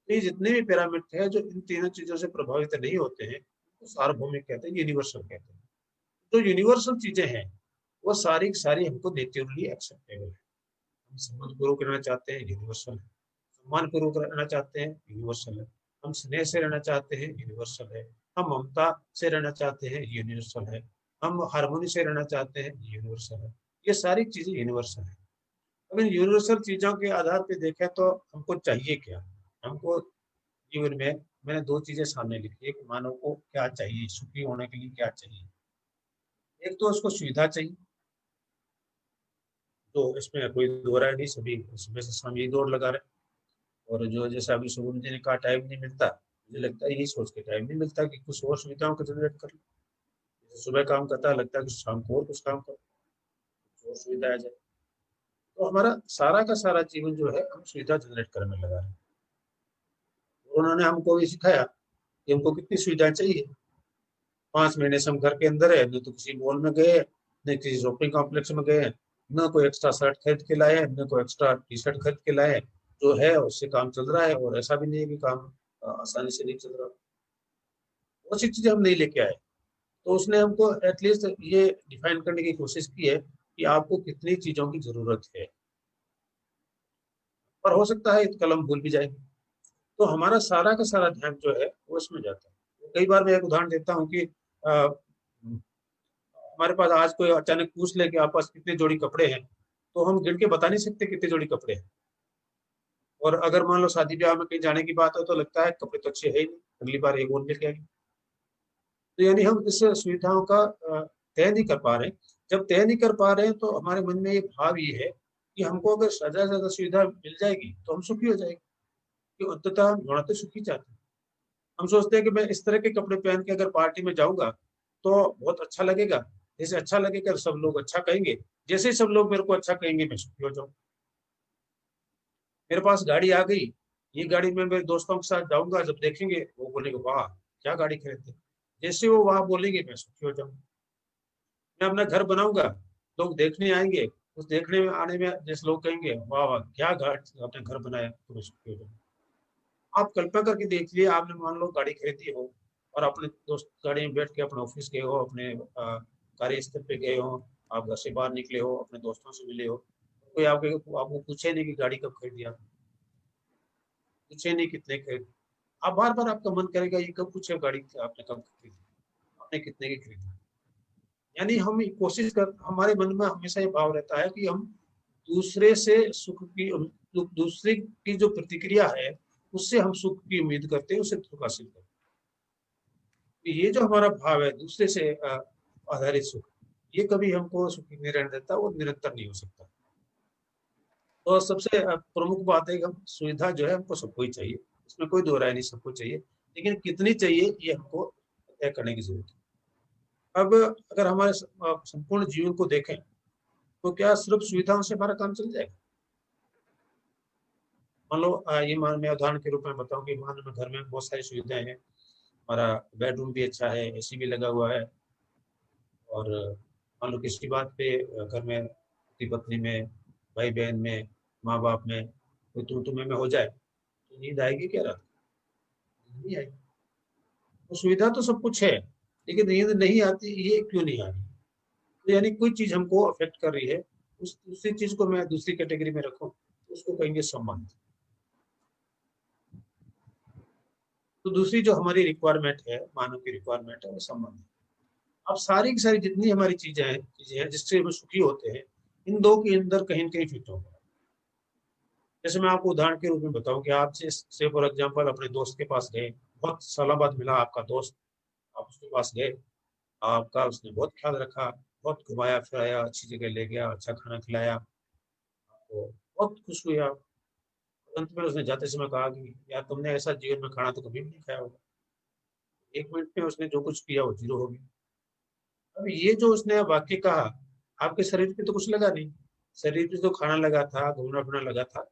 तो ये जितने भी पैरामीटर है जो इन तीनों चीजों से प्रभावित नहीं होते हैं, तो सार्वभौमिक कहते हैं, यूनिवर्सल कहते हैं। तो यूनिवर्सल चीजें हैं वो सारी सारी हमको नेचुरली एक्सेप्टेबल है। हम सम्मान पूर्वक रहना चाहते हैं, यूनिवर्सल है। सम्मान पूर्वक रहना चाहते हैं, यूनिवर्सल है। हम स्नेह से रहना चाहते हैं, यूनिवर्सल है। हम ममता से रहना चाहते हैं, यूनिवर्सल है। हम हारमोनी से रहना चाहते हैं, यूनिवर्सल है। ये सारी चीजें यूनिवर्सल है। अब इन यूनिवर्सल चीजों के आधार पे देखें तो हमको चाहिए क्या? हमको जीवन में, मैंने 2 चीजें सामने लिखी, एक मानव को क्या चाहिए, सुखी होने के लिए क्या चाहिए। एक तो उसको सुविधा चाहिए, तो इसमें कोई दो नहीं, सभी सुबह से शाम यही दौड़ लगा रहे। और जो जैसे अभी सुबह ने कहा टाइम नहीं मिलता, मुझे लगता है यही सोच के टाइम नहीं मिलता कि कुछ और सुविधाओं को जनरेट कर लो। जैसे सुबह काम करता है, लगता है कि शाम को और कुछ काम करो, कुछ और सुविधा आ जाए। तो हमारा सारा का सारा जीवन जो है हम सुविधा जनरेट करने लगा है। उन्होंने हमको भी सिखाया कि हमको कितनी सुविधाएं चाहिए। 5 महीने से हम घर के अंदर है, न तो किसी मॉल में गए, न किसी शॉपिंग कॉम्प्लेक्स में गए, न कोई एक्स्ट्रा शर्ट खरीद के लाए, न कोई एक्स्ट्रा टी शर्ट खरीद के लाए। जो है उससे काम चल रहा है, और ऐसा भी नहीं है कि काम आसानी से नहीं चल रहा। बहुत सी चीजें हम नहीं लेके आए। तो उसने हमको एटलीस्ट ये डिफाइन करने की कोशिश की है कि आपको कितनी चीजों की जरूरत है, पर हो सकता है कल हम भूल भी जाएंगे। तो हमारा सारा का सारा ध्यान जो है वो इसमें जाता है। कई बार मैं एक उदाहरण देता हूँ कि हमारे पास आज कोई अचानक पूछ ले कि आप पास कितने जोड़ी कपड़े हैं, तो हम गिन के बता नहीं सकते कितने जोड़ी कपड़े हैं। और अगर मान लो शादी ब्याह में कहीं जाने की बात हो तो लगता है कपड़े तो अच्छे है ही नहीं, अगली बार एक और लेके आएंगे। तो यानी हम इस सुविधाओं का तय नहीं कर पा रहे। जब तय नहीं कर पा रहे हैं तो हमारे मन में ये भाव ये है कि हमको अगर ज्यादा से ज्यादा सुविधा मिल जाएगी तो हम सुखी हो जाएंगे, कि अंततः हम होना तो सुखी चाहते हैं। हम सोचते हैं कि मैं इस तरह के कपड़े पहन के अगर पार्टी में जाऊंगा तो बहुत अच्छा लगेगा। जैसे अच्छा लगेगा सब लोग अच्छा कहेंगे, जैसे ही सब लोग मेरे को अच्छा कहेंगे मैं सुखी हो जाऊँ। मेरे पास गाड़ी आ गई, ये गाड़ी में मेरे दोस्तों के साथ जाऊंगा, जब देखेंगे वो बोलेंगे वाह क्या गाड़ी खरीदते। जैसे वो वाह बोलेंगे मैं सुखी हो जाऊंगा। मैं अपना घर बनाऊंगा, लोग देखने आएंगे, उस देखने में आने में जैसे लोग कहेंगे वाह वाह क्या आपने घर बनाया, तो मैं सुखी हो जाऊंगा। आप कल्पना करके देखिए, आपने मान लो गाड़ी खरीदी हो और अपने दोस्त गाड़ी में बैठ के अपने ऑफिस गए हो, अपने कार्यस्थल पे गए हो, आप घर से बाहर निकले हो, अपने दोस्तों से मिले हो, कोई आपको पूछे नहीं कि गाड़ी कब खरीदी, आप पूछे नहीं कितने खरीदी। आप बार बार आपका मन करेगा ये कब पूछे गाड़ी आपने कब खरीदी, आपने कितने की खरीदी। यानी हम कोशिश कर, हमारे मन में हमेशा ये भाव रहता है कि हम दूसरे से सुख की, दूसरे की जो प्रतिक्रिया है उससे हम सुख की उम्मीद करते हैं, उससे सुख हासिल करते हैं। ये जो हमारा भाव है दूसरे से आधारित सुख, ये कभी हमको सुखी नहीं रहने देता, वो निरंतर नहीं हो सकता। तो सबसे प्रमुख बात है कि हम सुविधा जो है हमको सबको ही चाहिए, इसमें कोई दो राय नहीं, सबको चाहिए, लेकिन कितनी चाहिए ये हमको तय करने की जरूरत है। अब अगर हमारे संपूर्ण जीवन को देखें तो क्या सिर्फ सुविधाओं से हमारा काम चल जाएगा? मान लो ये मान मैं उदाहरण के रूप में बताऊं कि मान लो घर में बहुत सारी सुविधाएं हैं, हमारा बेडरूम भी अच्छा है, एसी भी लगा हुआ है, और मान लो किसी बात पे घर में पति पत्नी में, भाई बहन में, माँ बाप में कोई तू में हो जाए तो नींद आएगी क्या रात? नहीं आएगी। तो सुविधा तो सब कुछ है, लेकिन नींद नहीं आती, ये क्यों नहीं आ रही? तो यानी कोई चीज हमको अफेक्ट कर रही है, उसी चीज को मैं दूसरी कैटेगरी में रखूं तो उसको कहेंगे संबंध। तो दूसरी जो हमारी रिक्वायरमेंट है, मानव की रिक्वायरमेंट है, वो संबंध है। अब सारी की सारी जितनी हमारी चीजें हैं जिससे हम सुखी होते हैं, इन दो के अंदर कहीं न कहीं फिट होगा। जैसे मैं आपको उदाहरण के रूप में बताऊं कि आप से फॉर एग्जांपल अपने दोस्त के पास गए, बहुत सालों बाद मिला आपका दोस्त, आप उसके पास गए, आपका उसने बहुत ख्याल रखा, बहुत घुमाया फिराया, अच्छी जगह ले गया, अच्छा खाना खिलाया, आपको बहुत खुश हुए आप। अंत में उसने जाते समय कहा कि यार तुमने ऐसा जीवन में खाना तो कभी भी नहीं खाया होगा। 1 मिनट में उसने जो कुछ किया वो जीरो हो गया। अब ये जो उसने वाक्य कहा, आपके शरीर पे तो कुछ लगा नहीं, शरीर पे तो खाना लगा था, घूमना फिरना लगा था,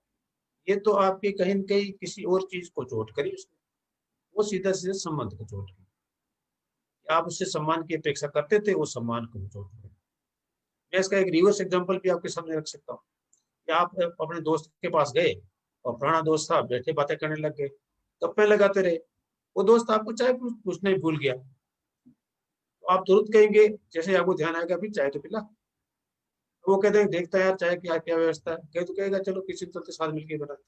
ये तो आपके कहीं न कहीं किसी और चीज को चोट करी उसने, वो सीधा सीधा संबंध को चोट की। आप उससे सम्मान की अपेक्षा करते थे, वो सम्मान को चोट करी। मैं इसका एक रिवर्स एग्जाम्पल भी आपके सामने रख सकता हूँ कि आप अपने दोस्त के पास गए और पुराना दोस्त था, बैठे बातें करने लग गए, गप्पे लगाते रहे, वो दोस्त आपको चाय पूछने भूल गया, तो आप तुरंत कहेंगे, जैसे आपको ध्यान आएगा भी चाय तो पिला। तो वो कहते हैं देखता है यार चाय की क्या व्यवस्था है, कहे तो कहेगा चलो किसी चलते साथ मिलकर बनाते।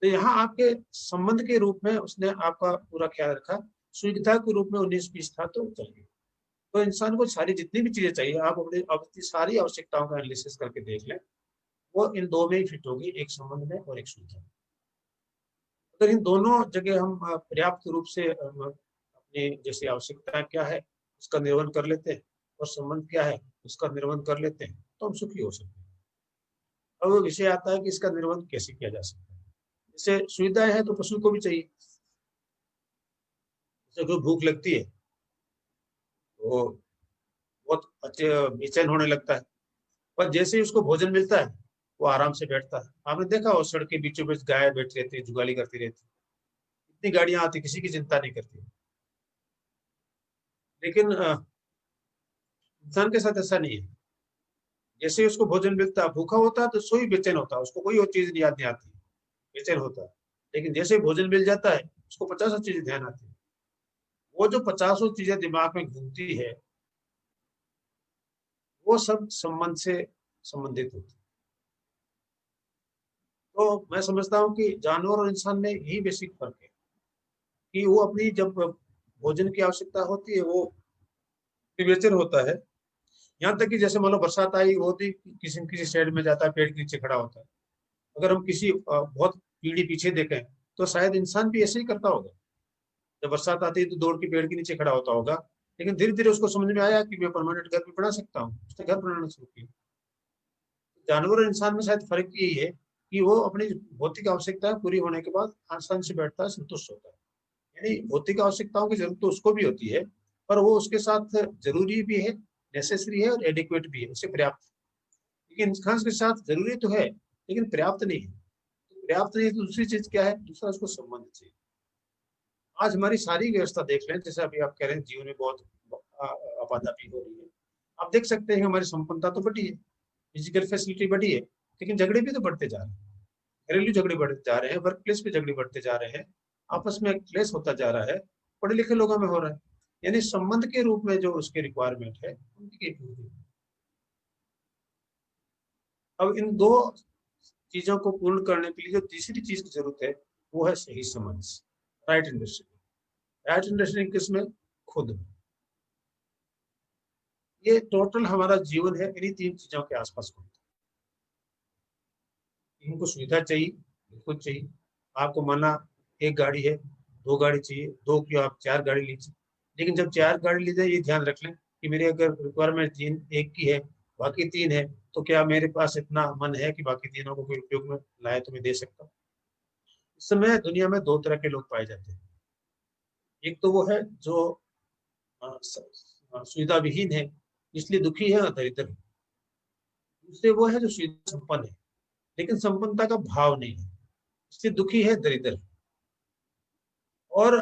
तो यहाँ आपके संबंध के रूप में उसने आपका पूरा ख्याल रखा, सुविधा के रूप में 19-20 था तो चल गया। तो इंसान को सारी जितनी भी चीजें चाहिए, आप अपनी सारी आवश्यकताओं का एनालिसिस करके देख लें, वो इन दो में ही फिट होगी, एक संबंध में और एक सुविधा। अगर इन दोनों जगह हम पर्याप्त रूप से अपनी जैसी आवश्यकता क्या है उसका निर्वहन कर लेते हैं, और संबंध क्या है उसका निर्वहन कर लेते हैं, तो हम सुखी हो सकते हैं। अब वो विषय आता है कि इसका निर्वहन कैसे किया जा सकता है। जैसे सुविधाएं हैं तो पशु को भी चाहिए, जब कोई भूख लगती है तो बहुत अच्छे बेचैन होने लगता है, पर जैसे ही उसको भोजन मिलता है वो आराम से बैठता है। आपने देखा हो सड़क के बीचों बीच गाय बैठी रहती है, जुगाली करती रहती है, इतनी गाड़ियां आती, किसी की चिंता नहीं करती। लेकिन इंसान के साथ ऐसा नहीं है। जैसे ही उसको भोजन मिलता है, भूखा होता है तो सोई बेचैन होता है, उसको कोई और चीज याद नहीं आती, बेचैन होता है। लेकिन जैसे ही भोजन मिल जाता है उसको 50 चीजें ध्यान आती है। वो जो 50 चीजें दिमाग में घूमती है वो सब संबंध से संबंधित होती है। तो मैं समझता हूँ कि जानवर और इंसान में यही बेसिक फर्क है कि वो अपनी जब भोजन की आवश्यकता होती है वो बेचैन होता है। यहाँ तक कि जैसे मान लो बरसात आई, वो भी किसी न किसी साइड में जाता है, पेड़ के नीचे खड़ा होता है। अगर हम किसी बहुत पीढ़ी पीछे देखें तो शायद इंसान भी ऐसे ही करता होगा। जब बरसात आती है तो दौड़ के पेड़ के नीचे खड़ा होता होगा, लेकिन धीरे धीरे उसको समझ में आया कि मैं परमानेंट घर भी बना सकता हूँ, उसने घर बनाना शुरू किया। जानवर और इंसान में शायद फर्क यही है कि वो अपनी भौतिक आवश्यकताएं पूरी होने के बाद आसान से बैठता है, संतुष्ट होता है। यानी भौतिक आवश्यकताओं की जरूरत तो उसको भी होती है, पर वो उसके साथ जरूरी भी है, नेसेसरी है और एडिक्वेट भी है, उससे पर्याप्त। लेकिन इंसान के साथ जरूरी तो है लेकिन पर्याप्त नहीं है। तो पर्याप्त नहीं है तो दूसरी चीज क्या है, दूसरा उसको संबंध चाहिए। आज हमारी सारी व्यवस्था देख लें, जैसे अभी आप कह रहे हैं जीवन में बहुत आबादी हो रही है, आप देख सकते हैं हमारी संपन्नता तो बढ़ी है, फिजिकल फैसिलिटी बढ़ी है, लेकिन झगड़े भी तो बढ़ते जा रहे हैं। घरेलू झगड़े बढ़ते जा रहे हैं, वर्क प्लेस पे झगड़े बढ़ते जा रहे हैं, आपस में क्लेश होता जा रहा है, पढ़े लिखे लोगों में हो रहा है। यानी संबंध के रूप में जो उसके रिक्वायरमेंट है उनकी पूरी। अब इन दो चीजों को पूर्ण करने के लिए जो तीसरी चीज की जरूरत है वो है सही समझ, राइट अंडरस्टैंडिंग। राइट अंडरस्टैंडिंग किसमें? खुद में। ये टोटल हमारा जीवन है इन्हीं तीन चीजों के आसपास घूमता है। इनको सुविधा चाहिए, बिल्कुल चाहिए। आपको माना एक गाड़ी है, दो गाड़ी चाहिए, दो की आप चार गाड़ी लीजिए, लेकिन जब चार गाड़ी ली जाए ये ध्यान रख लें कि मेरी अगर रिक्वायरमेंट तीन एक की है, बाकी तीन है, तो क्या मेरे पास इतना मन है कि बाकी तीनों को कोई उपयोग में लाए तो मैं दे सकता हूँ। इस समय दुनिया में दो तरह के लोग पाए जाते हैं। एक तो वो है जो सुविधा विहीन है, इसलिए दुखी है और दरिद्र है। दूसरे वो है जो सुविधा संपन्न है लेकिन संपन्नता का भाव नहीं है, इसलिए दुखी है, दरिद्र है। और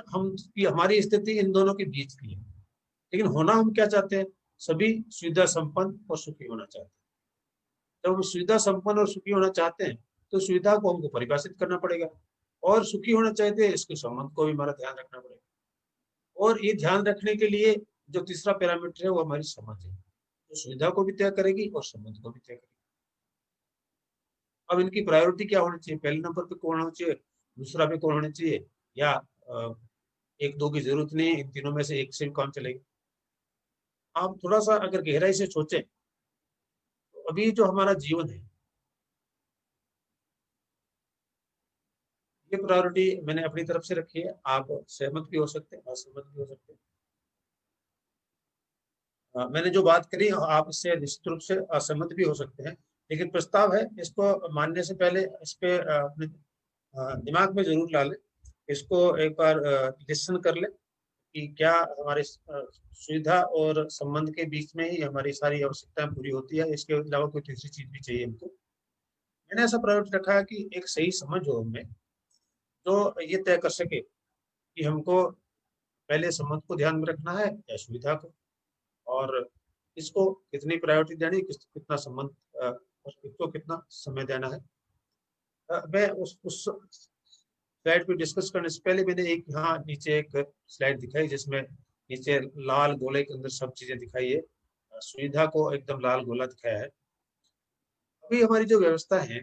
हमारी स्थिति इन दोनों के बीच की है। लेकिन होना हम क्या चाहते हैं? सभी सुविधा संपन्न और सुखी होना चाहते हैं। जब हम सुविधा संपन्न और सुखी होना चाहते हैं तो सुविधा को हमको परिभाषित करना पड़ेगा, और सुखी होना चाहते हैं इसके संबंध को भी हमारा ध्यान रखना पड़ेगा। और ये ध्यान रखने के लिए जो तीसरा पैरामीटर है वो हमारी समझ है, जो सुविधा को भी तय करेगी और संबंध को भी तय करेगी। अब इनकी प्रायोरिटी क्या होनी चाहिए? पहले नंबर पे कौन होना चाहिए, दूसरा पे कौन होना चाहिए, या एक दो की जरूरत नहीं है, इन तीनों में से एक से भी काम चलेगा। आप थोड़ा सा अगर गहराई से सोचें तो अभी जो हमारा जीवन है, ये प्रायोरिटी मैंने अपनी तरफ से रखी है। आप सहमत भी हो सकते हैं, असहमत भी हो सकते हैं। मैंने जो बात करी आप इससे निश्चित रूप से असहमत भी हो सकते हैं, लेकिन प्रस्ताव है, इसको मानने से पहले इस पे अपने दिमाग में जरूर ला लें, इसको एक बार लिसन कर लें कि क्या हमारे सुविधा और संबंध के बीच में ही हमारी सारी आवश्यकताएं पूरी होती है, इसके अलावा कोई तीसरी चीज भी चाहिए हमको। मैंने ऐसा प्रायोरिटी रखा है कि एक सही समझ हो हमें, तो ये तय कर सके कि हमको पहले संबंध को ध्यान में रखना है या सुविधा को, और इसको कितनी प्रायोरिटी देनी, कितना संबंध और इसको कितना समय देना है। मैं उस स्लाइड पे डिस्कस करने से पहले मैंने एक यहाँ नीचे एक स्लाइड दिखाई जिसमें नीचे लाल गोले के अंदर सब चीजें दिखाई है, सुविधा को एकदम लाल गोला दिखाया है। अभी हमारी जो व्यवस्था है,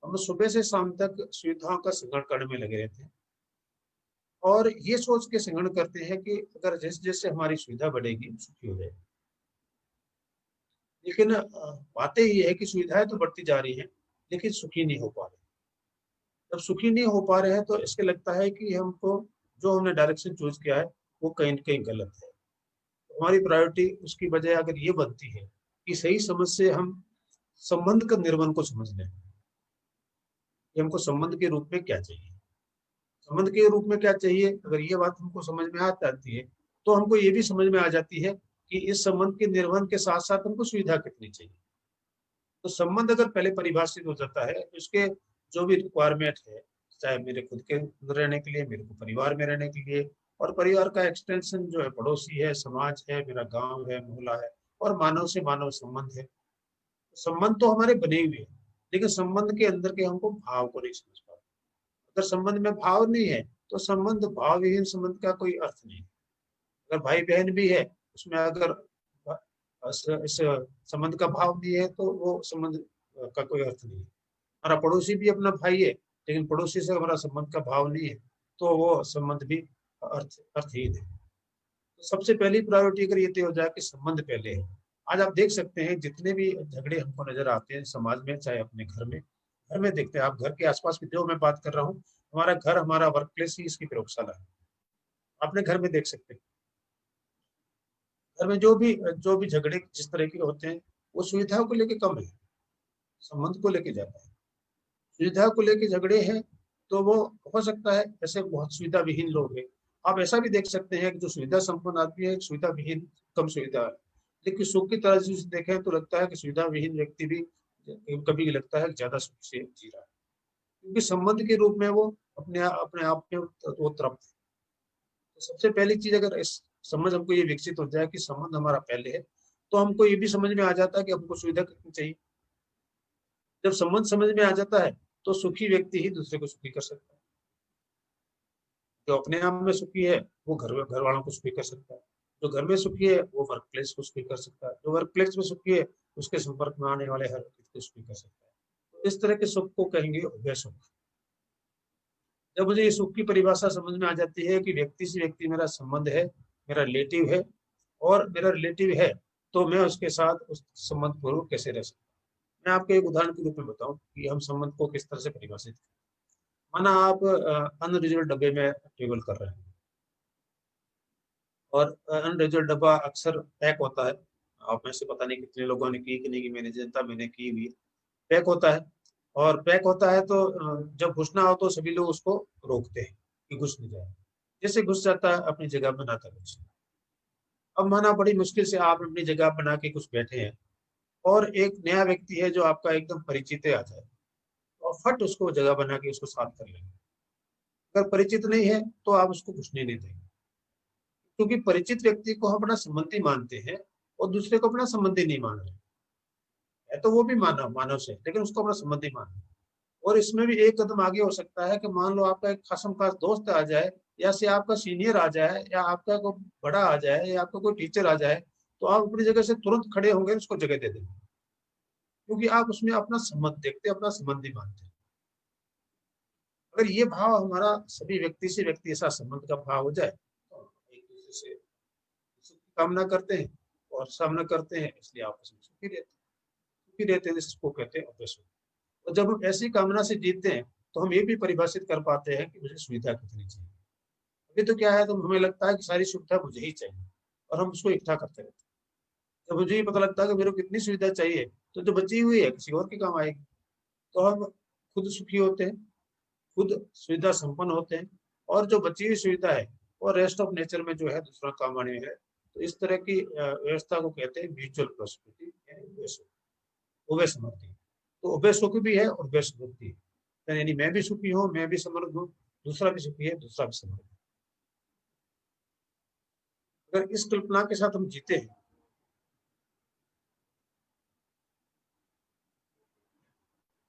हम सुबह से शाम तक सुविधाओं का संग्रहण करने में लगे रहते हैं और ये सोच के संग्रहण करते हैं कि अगर जैसे जैसे हमारी सुविधा बढ़ेगी सुखी हो जाएगी। लेकिन बातें ये है कि सुविधाएं तो बढ़ती जा रही हैं लेकिन सुखी नहीं हो पा रहे। जब सुखी नहीं हो पा रहे हैं तो इसके लगता है कि हमको जो हमने डायरेक्शन चूज किया है वो कहीं न कहीं गलत है। तो हमारी प्रायोरिटी उसकी बजाय अगर ये बनती है कि सही समझ से हम संबंध का निर्माण को समझ लें कि हमको संबंध के रूप में क्या चाहिए। संबंध के रूप में क्या चाहिए, अगर ये बात हमको समझ में आ जाती है तो हमको ये भी समझ में आ जाती है कि इस संबंध के निर्वहन के साथ साथ हमको सुविधा कितनी चाहिए। तो संबंध अगर पहले परिभाषित हो जाता है, उसके जो भी रिक्वायरमेंट है, चाहे मेरे खुद के रहने के लिए, मेरे को परिवार में रहने के लिए, और परिवार का एक्सटेंशन जो है पड़ोसी है, समाज है, मेरा गांव है, मोहल्ला है, और मानव से मानव संबंध है। संबंध तो हमारे बने हुए हैं, लेकिन संबंध के अंदर के हमको भाव को नहीं समझ पाते। अगर संबंध में भाव नहीं है तो संबंध भावहीन संबंध का कोई अर्थ नहीं। अगर भाई बहन भी है, उसमें अगर इस संबंध का भाव नहीं है तो वो संबंध का कोई अर्थ नहीं है। हमारा पड़ोसी भी अपना भाई है, लेकिन पड़ोसी से हमारा संबंध का भाव नहीं है तो वो संबंध भी अर्थहीन है। तो सबसे पहली प्रायोरिटी अगर ये तय हो जाए कि संबंध पहले है। आज आप देख सकते हैं जितने भी झगड़े हमको नजर आते हैं समाज में, चाहे अपने घर में देखते हैं। आप घर के आसपास की जो मैं बात कर रहा हूँ, हमारा घर, हमारा वर्क प्लेस ही इसकी प्रयोगशाला है। अपने घर में देख सकते हैं, घर में जो भी झगड़े जिस तरह के होते हैं, वो सुविधाओं को लेके कम है, संबंध को लेके ज्यादा है। सुविधा को लेके झगड़े हैं तो वो हो सकता है ऐसे बहुत सुविधा विहीन लोग हैं। आप ऐसा भी देख सकते हैं कि जो सुविधा संपन्न आदमी है, सुविधा विहीन कम सुविधा है, लेकिन सुख की तरह से देखें तो लगता है कि सुविधा विहीन व्यक्ति भी कभी लगता है ज्यादा सुख से जी रहा है, क्योंकि संबंध के रूप में वो अपने आप में वो तृप्त है। तो सबसे पहली चीज, अगर इस समझ हमको ये विकसित हो जाए कि संबंध हमारा पहले है, तो हमको ये भी समझ में आ जाता है कि हमको सुविधा कितनी चाहिए। जब संबंध समझ में आ जाता है तो सुखी व्यक्ति ही दूसरे को सुखी कर सकता है। जो अपने आप में सुखी है वो घर वालों को सुखी कर सकता है, जो घर में सुखी है वो वर्क प्लेस को सुखी कर सकता है, जो वर्क प्लेस में सुखी है उसके संपर्क में आने वाले हर व्यक्ति को सुखी कर सकता है। तो इस तरह के सुख को कहेंगे उभय सुख। जब मुझे ये सुख की परिभाषा समझ में आ जाती है कि व्यक्ति से व्यक्ति मेरा संबंध है, मेरा रिलेटिव है, और मेरा रिलेटिव है तो मैं उसके साथ उस संबंध पूर्वक कैसे रह सकता हूँ। मैं आपको एक उदाहरण के रूप में बताऊं कि हम संबंध को किस तरह से परिभाषित करें। माना आप अनरिजर्व डब्बे में ट्रेवल कर रहे हैं, और अनरिजर्व डब्बा अक्सर पैक होता है। आप में से पता नहीं कितने लोगों ने की कि नहीं, मैंने जनता मैंने की हुई। पैक होता है, और पैक होता है तो जब घुसना हो तो सभी लोग उसको रोकते हैं कि घुस नहीं जाए। जैसे घुस जाता है अपनी जगह बनाता घुस। अब माना बड़ी मुश्किल से आप अपनी जगह बना के कुछ बैठे हैं, और एक नया व्यक्ति है जो आपका एकदम परिचित आ जाए, और फट उसको जगह बना के उसको साथ कर लेंगे। अगर परिचित नहीं है तो आप उसको घुसने नहीं देंगे, क्योंकि परिचित व्यक्ति को हम अपना संबंधी मानते हैं और दूसरे को अपना संबंधी नहीं मान रहे है। तो वो भी मानव से, लेकिन उसको अपना संबंधी मान रहे। और इसमें भी एक कदम आगे हो सकता है कि मान लो आपका एक खासम खास दोस्त आ जाए, या से आपका सीनियर आ जाए, या आपका कोई बड़ा आ जाए, या आपका कोई टीचर आ जाए, तो आप अपनी जगह से तुरंत खड़े होंगे, उसको जगह दे देंगे, क्योंकि आप उसमें अपना संबंध देखते, अपना संबंधी मानते हैं। अगर ये भाव हमारा सभी व्यक्ति से व्यक्ति ऐसा संबंध का भाव हो जाए, तो एक दूसरे से सुख की कामना करते हैं और सामना करते हैं, इसलिए आपस में सुखी रहते हैं, जिसको कहते हैं अभ्य सुख। और जब हम ऐसी कामना से जीतते हैं तो हम ये भी परिभाषित कर पाते हैं कि मुझे सुविधा कितनी चाहिए। अभी तो क्या है, तो हमें लगता है कि सारी सुविधा मुझे ही चाहिए, और हम उसको इकट्ठा करते रहते हैं। जब मुझे ये पता लगता है कि मेरे को कितनी सुविधा चाहिए, तो जो बची हुई है किसी और के काम आएगी, तो हम खुद सुखी होते हैं, खुद सुविधा संपन्न होते हैं, और जो बची हुई सुविधा है वो रेस्ट ऑफ नेचर में जो है दूसरा काम आने है। तो इस तरह की व्यवस्था को कहते हैं म्यूचुअल प्रॉस्पेरिटी, उभय समृद्धि। तो उभय सुख भी है और उभय समृद्धि है, यानी मैं भी सुखी हूँ, मैं भी समृद्ध हूँ, दूसरा भी सुखी है, दूसरा भी समृद्ध है। अगर इस कल्पना के साथ हम जीते हैं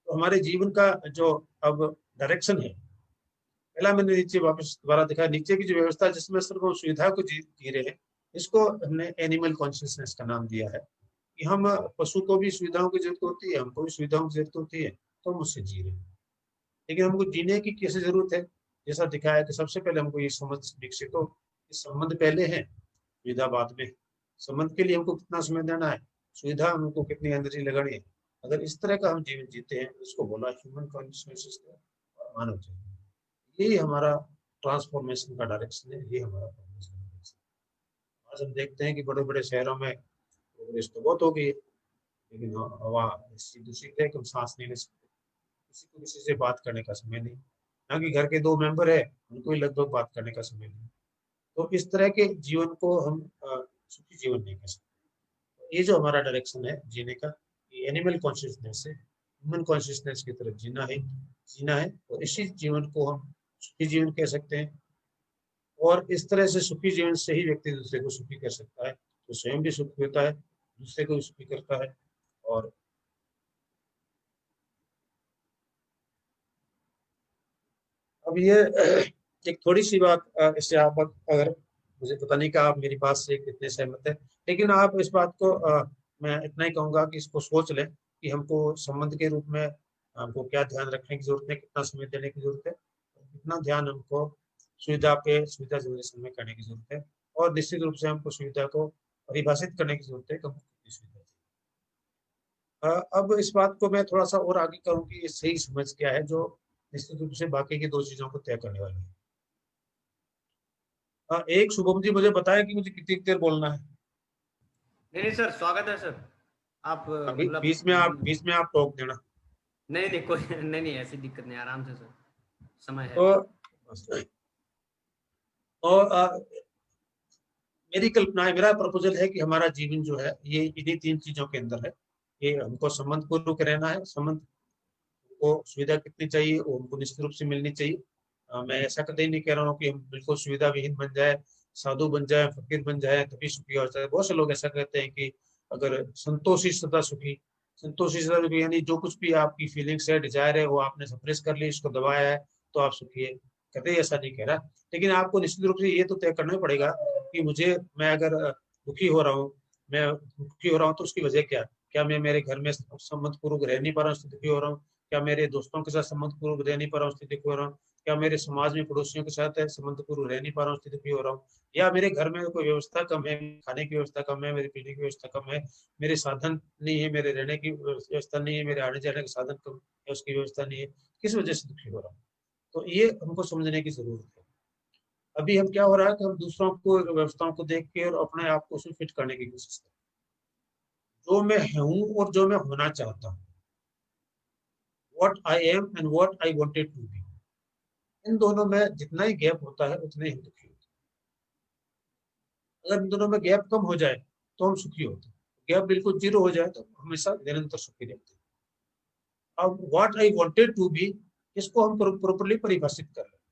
तो हमारे जीवन का जो अब डायरेक्शन है, पहला मैंने नीचे वापस दोबारा दिखा, नीचे की जो व्यवस्था जिसमें सिर्फ हम सुविधा को जी रहे हैं, इसको हमने एनिमल कॉन्शियसनेस का नाम दिया है, कि हम पशु को भी सुविधाओं की जरूरत होती है, हमको भी सुविधाओं की जरूरत होती है, तो हम उससे जी रहे हैं। लेकिन हमको जीने की कैसे जरूरत है, जैसा दिखाया कि सबसे पहले हमको ये समझ विकसित हो कि संबंध पहले है, सुविधा बाद में। संबंध के लिए हमको कितना समय देना है, सुविधा हमको कितनी एनर्जी लगानी है। अगर इस तरह का हम जीवन जीते हैं, इसको बोला ह्यूमन कॉन्शियसनेस और मानव जीवन। यही हमारा ट्रांसफॉर्मेशन का डायरेक्शन है, ये हमारा आज हम देखते हैं कि बड़े बड़े शहरों में प्रोग्रेस तो बहुत हो गई है, लेकिन हवा ऐसी दूषित है कि हम सांस नहीं ले सकते, किसी को किसी से बात करने का समय नहीं, ना कि घर के 2 मेंबर है उनको ही लगभग बात करने का समय नहीं। तो इस तरह के जीवन को हम सुखी जीवन नहीं कह सकते। ये जो हमारा डायरेक्शन है जीने का, ये एनिमल कॉन्शियसनेस से ह्यूमन कॉन्शियसनेस की तरफ जीना है और इसी जीवन को हम सुखी जीवन कह सकते हैं। और इस तरह से सुखी जीवन से ही व्यक्ति दूसरे को सुखी कर सकता है, तो स्वयं भी सुखी होता है, दूसरे को भी सुखी करता है। और अब ये एक थोड़ी सी बात, इससे आप अगर, मुझे पता नहीं कि आप मेरी बात से कितने सहमत है, लेकिन आप इस बात को मैं इतना ही कहूंगा कि इसको सोच लें कि हमको संबंध के रूप में हमको क्या ध्यान रखने की जरूरत है, कितना समय देने की जरूरत है, कितना ध्यान हमको सुविधा जनरेशन में करने की जरूरत है, और निश्चित रूप से हमको सुविधा को परिभाषित करने की जरूरत है कि हमको कितनी सुविधा चाहिए। अब इस बात को मैं थोड़ा सा और आगे करूँ कि ये सही समझ क्या है जो निश्चित रूप से बाकी की 2 चीजों को तय करने वाली है। एक शुभम जी मुझे बताया कि मुझे कितनी देर बोलना है। नहीं सर, स्वागत है सर। आप अभी मतलब बीच में आप टोक देना। नहीं नहीं कोई नहीं ऐसी दिक्कत नहीं, आराम से सर, समय है। तो और मेरी कल्पना है, मेरा प्रपोजल है कि हमारा जीवन जो है ये इन्हीं 3 चीजों के अंदर है। ये हमको संबंध पूर्वक रहना है, संबंध को सुविधा कितनी चाहिए वो हमको निश्चित रूप से मिलनी चाहिए। मैं ऐसा कतई नहीं कह रहा हूँ कि हम बिल्कुल सुविधा विहीन बन जाए, साधु बन जाए, फकीर बन जाए तभी सुखी हो जाए। बहुत से लोग ऐसा कहते हैं कि अगर संतोषी सदा सुखी, संतोषी सदा सुखी यानी जो कुछ भी आपकी फीलिंग्स है, डिजायर है, वो आपने सप्रेस कर ली, इसको दबाया है तो आप सुखी है। कतई ऐसा नहीं कह रहा, लेकिन आपको निश्चित रूप से ये तो तय करना पड़ेगा कि मैं अगर दुखी हो रहा हूँ, मैं दुखी हो रहा हूँ तो उसकी वजह क्या मैं मेरे घर में संबंध पूर्वक रह नहीं पा रहा हूँ, दुखी हो रहा हूँ? क्या मेरे दोस्तों के साथ संबंध पूर्वक रह नहीं पा रहा हूँ, स्थिति हो रहा हूँ? क्या मेरे समाज में पड़ोसियों के साथ संबंध पूर्वक रह नहीं पा रहा हूँ, स्थिति हो रहा हूँ? या मेरे घर में कोई व्यवस्था कम है, खाने की व्यवस्था कम है, मेरे पीने की व्यवस्था कम है, मेरे साधन नहीं है, मेरे रहने की व्यवस्था नहीं है, मेरे आने जाने के साधन कम है, उसकी व्यवस्था नहीं है, किस वजह से दुखी हो रहा हूँ? तो ये हमको समझने की जरूरत है। अभी हम क्या हो रहा है कि हम दूसरों को व्यवस्थाओं को देख के और अपने आप को उसमें फिट करने की कोशिश करते हैं। जो मैं हूँ और जो मैं होना चाहता हूँ, what I am and what I wanted to be, इन दोनों में जितना ही गैप होता है उतने ही दुखी होते हैं। अगर इन दोनों में गैप कम हो जाए तो हम सुखी होते हैं, गैप बिल्कुल जीरो हो जाए तो हमेशा निरंतर सुखी रहते हैं। अब what I wanted to be, इसको हम प्रॉपर्ली परिभाषित कर रहे हैं।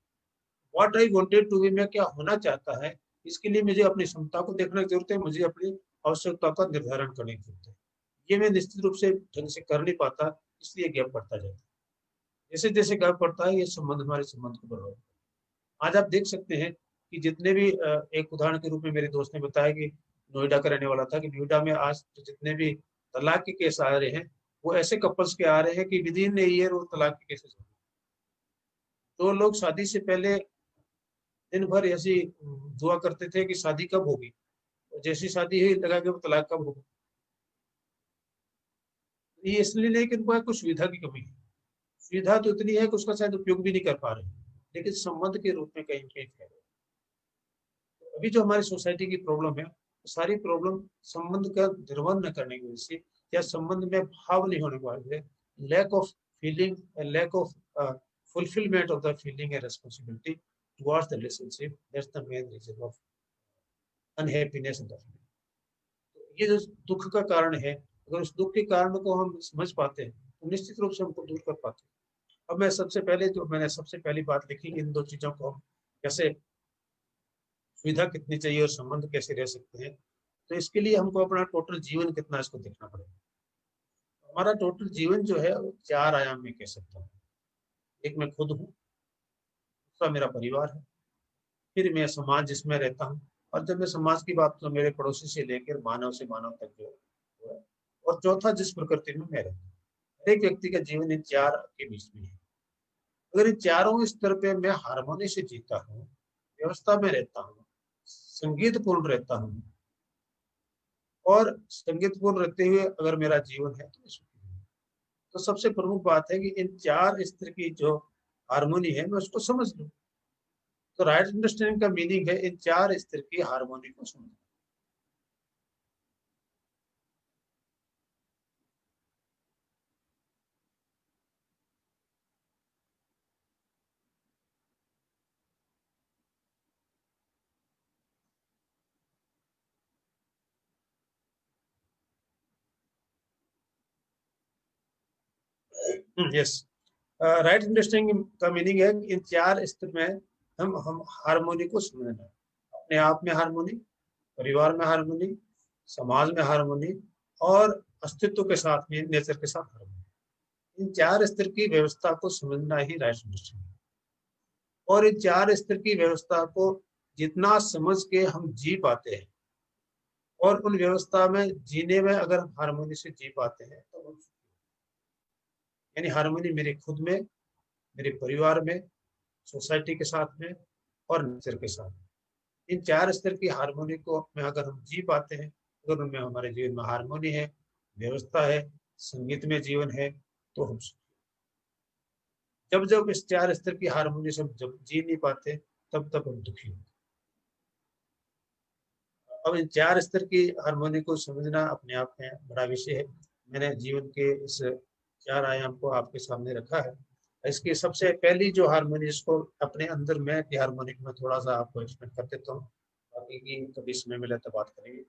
What I wanted to be में क्या होना चाहता है, इसके लिए मुझे अपनी क्षमता को देखने की जरूरत है, मुझे अपनी आवश्यकता का निर्धारण करने की जरूरत है। ये मैं निश्चित रूप से ढंग से कर नहीं पाता, इसलिए गैप बढ़ता जाता है। जैसे जैसे गैप बढ़ता है ये संबंध हमारे संबंध को बढ़ाता है। आज आप देख सकते हैं कि जितने भी एक उदाहरण के रूप में मेरे दोस्त ने बताया कि नोएडा का रहने वाला था कि नोएडा में आज जितने भी तलाक के केस आ रहे हैं वो ऐसे कपल्स के आ रहे हैं कि विद इन ए ईयर वो तलाक के केसेस हो। तो लोग शादी से पहले दिन भर ऐसी दुआ करते थे कि शादी कब होगी, जैसी शादी हुई लगा कि वो तलाक कब होगी। ये इसलिए नहीं कि उनको कुछ सुविधा की कमी है, सुविधा तो इतनी है कि उसका शायद उपयोग भी नहीं कर पा रहे, लेकिन संबंध के रूप में कहीं कहीं है। अभी जो हमारी सोसाइटी की प्रॉब्लम है, सारी प्रॉब्लम संबंध का निर्वहन न करने की वजह से या संबंध में भाव नहीं होने की वजह से, lack of feeling, lack of fulfillment of the feeling and responsibility towards the relationship, that's the main reason of unhappiness in the family. तो ये जो दुख का कारण है, अगर उस दुख के कारण को हम समझ पाते हैं तो निश्चित रूप से हमको दूर कर पाते हैं। अब मैं सबसे पहले जो मैंने सबसे पहली बात लिखी, इन 2 चीजों को हम कैसे, सुविधा कितनी चाहिए और संबंध कैसे रह सकते हैं, तो इसके लिए हमको अपना टोटल जीवन कितना इसको देखना पड़ेगा। हमारा टोटल जीवन जो है वो 4 आयाम में कह सकता हूँ। एक मैं खुद हूँ, दूसरा मेरा परिवार है, फिर मैं समाज जिसमें रहता हूँ, और जब मैं समाज की बात तो मेरे पड़ोसी से लेकर मानव से मानव तक जो है, और चौथा जिस प्रकृति में मैं रहता हूँ। हर एक व्यक्ति का जीवन इन 4 के बीच में है। अगर इन चारों स्तर पे मैं हारमोनी से जीता हूँ, व्यवस्था में रहता हूँ, संगीत पूर्ण रहता हूँ, और संगीतपूर्ण रहते हुए अगर मेरा जीवन है तो मैं सुखी हूँ। तो सबसे प्रमुख बात है कि इन 4 स्तर की जो हारमोनी है मैं उसको समझ लूं। तो राइट अंडरस्टैंडिंग का मीनिंग है इन 4 स्तर की हारमोनी को समझना। यस, राइट अंडरस्टैंडिंग का मीनिंग है कि इन 4 स्तर में हम हार्मोनी को समझना है। अपने आप में हार्मोनी, परिवार में हार्मोनी, समाज में हार्मोनी और अस्तित्व के साथ में, नेचर के साथ हार्मोनी। इन 4 स्तर की व्यवस्था को समझना ही राइट अंडरस्टैंडिंग। और इन 4 स्तर की व्यवस्था को जितना समझ के हम जी पाते हैं और उन व्यवस्था में जीने में अगर हम हार्मोनी से जी पाते हैं तो हम, यानी हार्मोनी मेरे खुद में, मेरे परिवार में, सोसाइटी के साथ में और नेचर के साथ। इन 4 स्तर की हार्मोनी को में अगर हम जी पाते हैं, अगर उनमें हमारे जीवन में हार्मोनी है, व्यवस्था है, संगीत में जीवन है, तो हम जब जब इस 4 स्तर की हार्मोनी से हम जब जी नहीं पाते तब तब हम दुखी होते। अब इन 4 स्तर की हार्मोनी को समझना अपने आप में बड़ा विषय है। मैंने जीवन के इस 4 आयाम को आपके सामने रखा है। इसकी सबसे पहली जो हार्मोनी, इसको अपने अंदर मैं की हार्मोनी में थोड़ा सा आपको एक्सप्लेन कर देता हूँ, बाकी की कभी समय मिले तो बात करेंगे।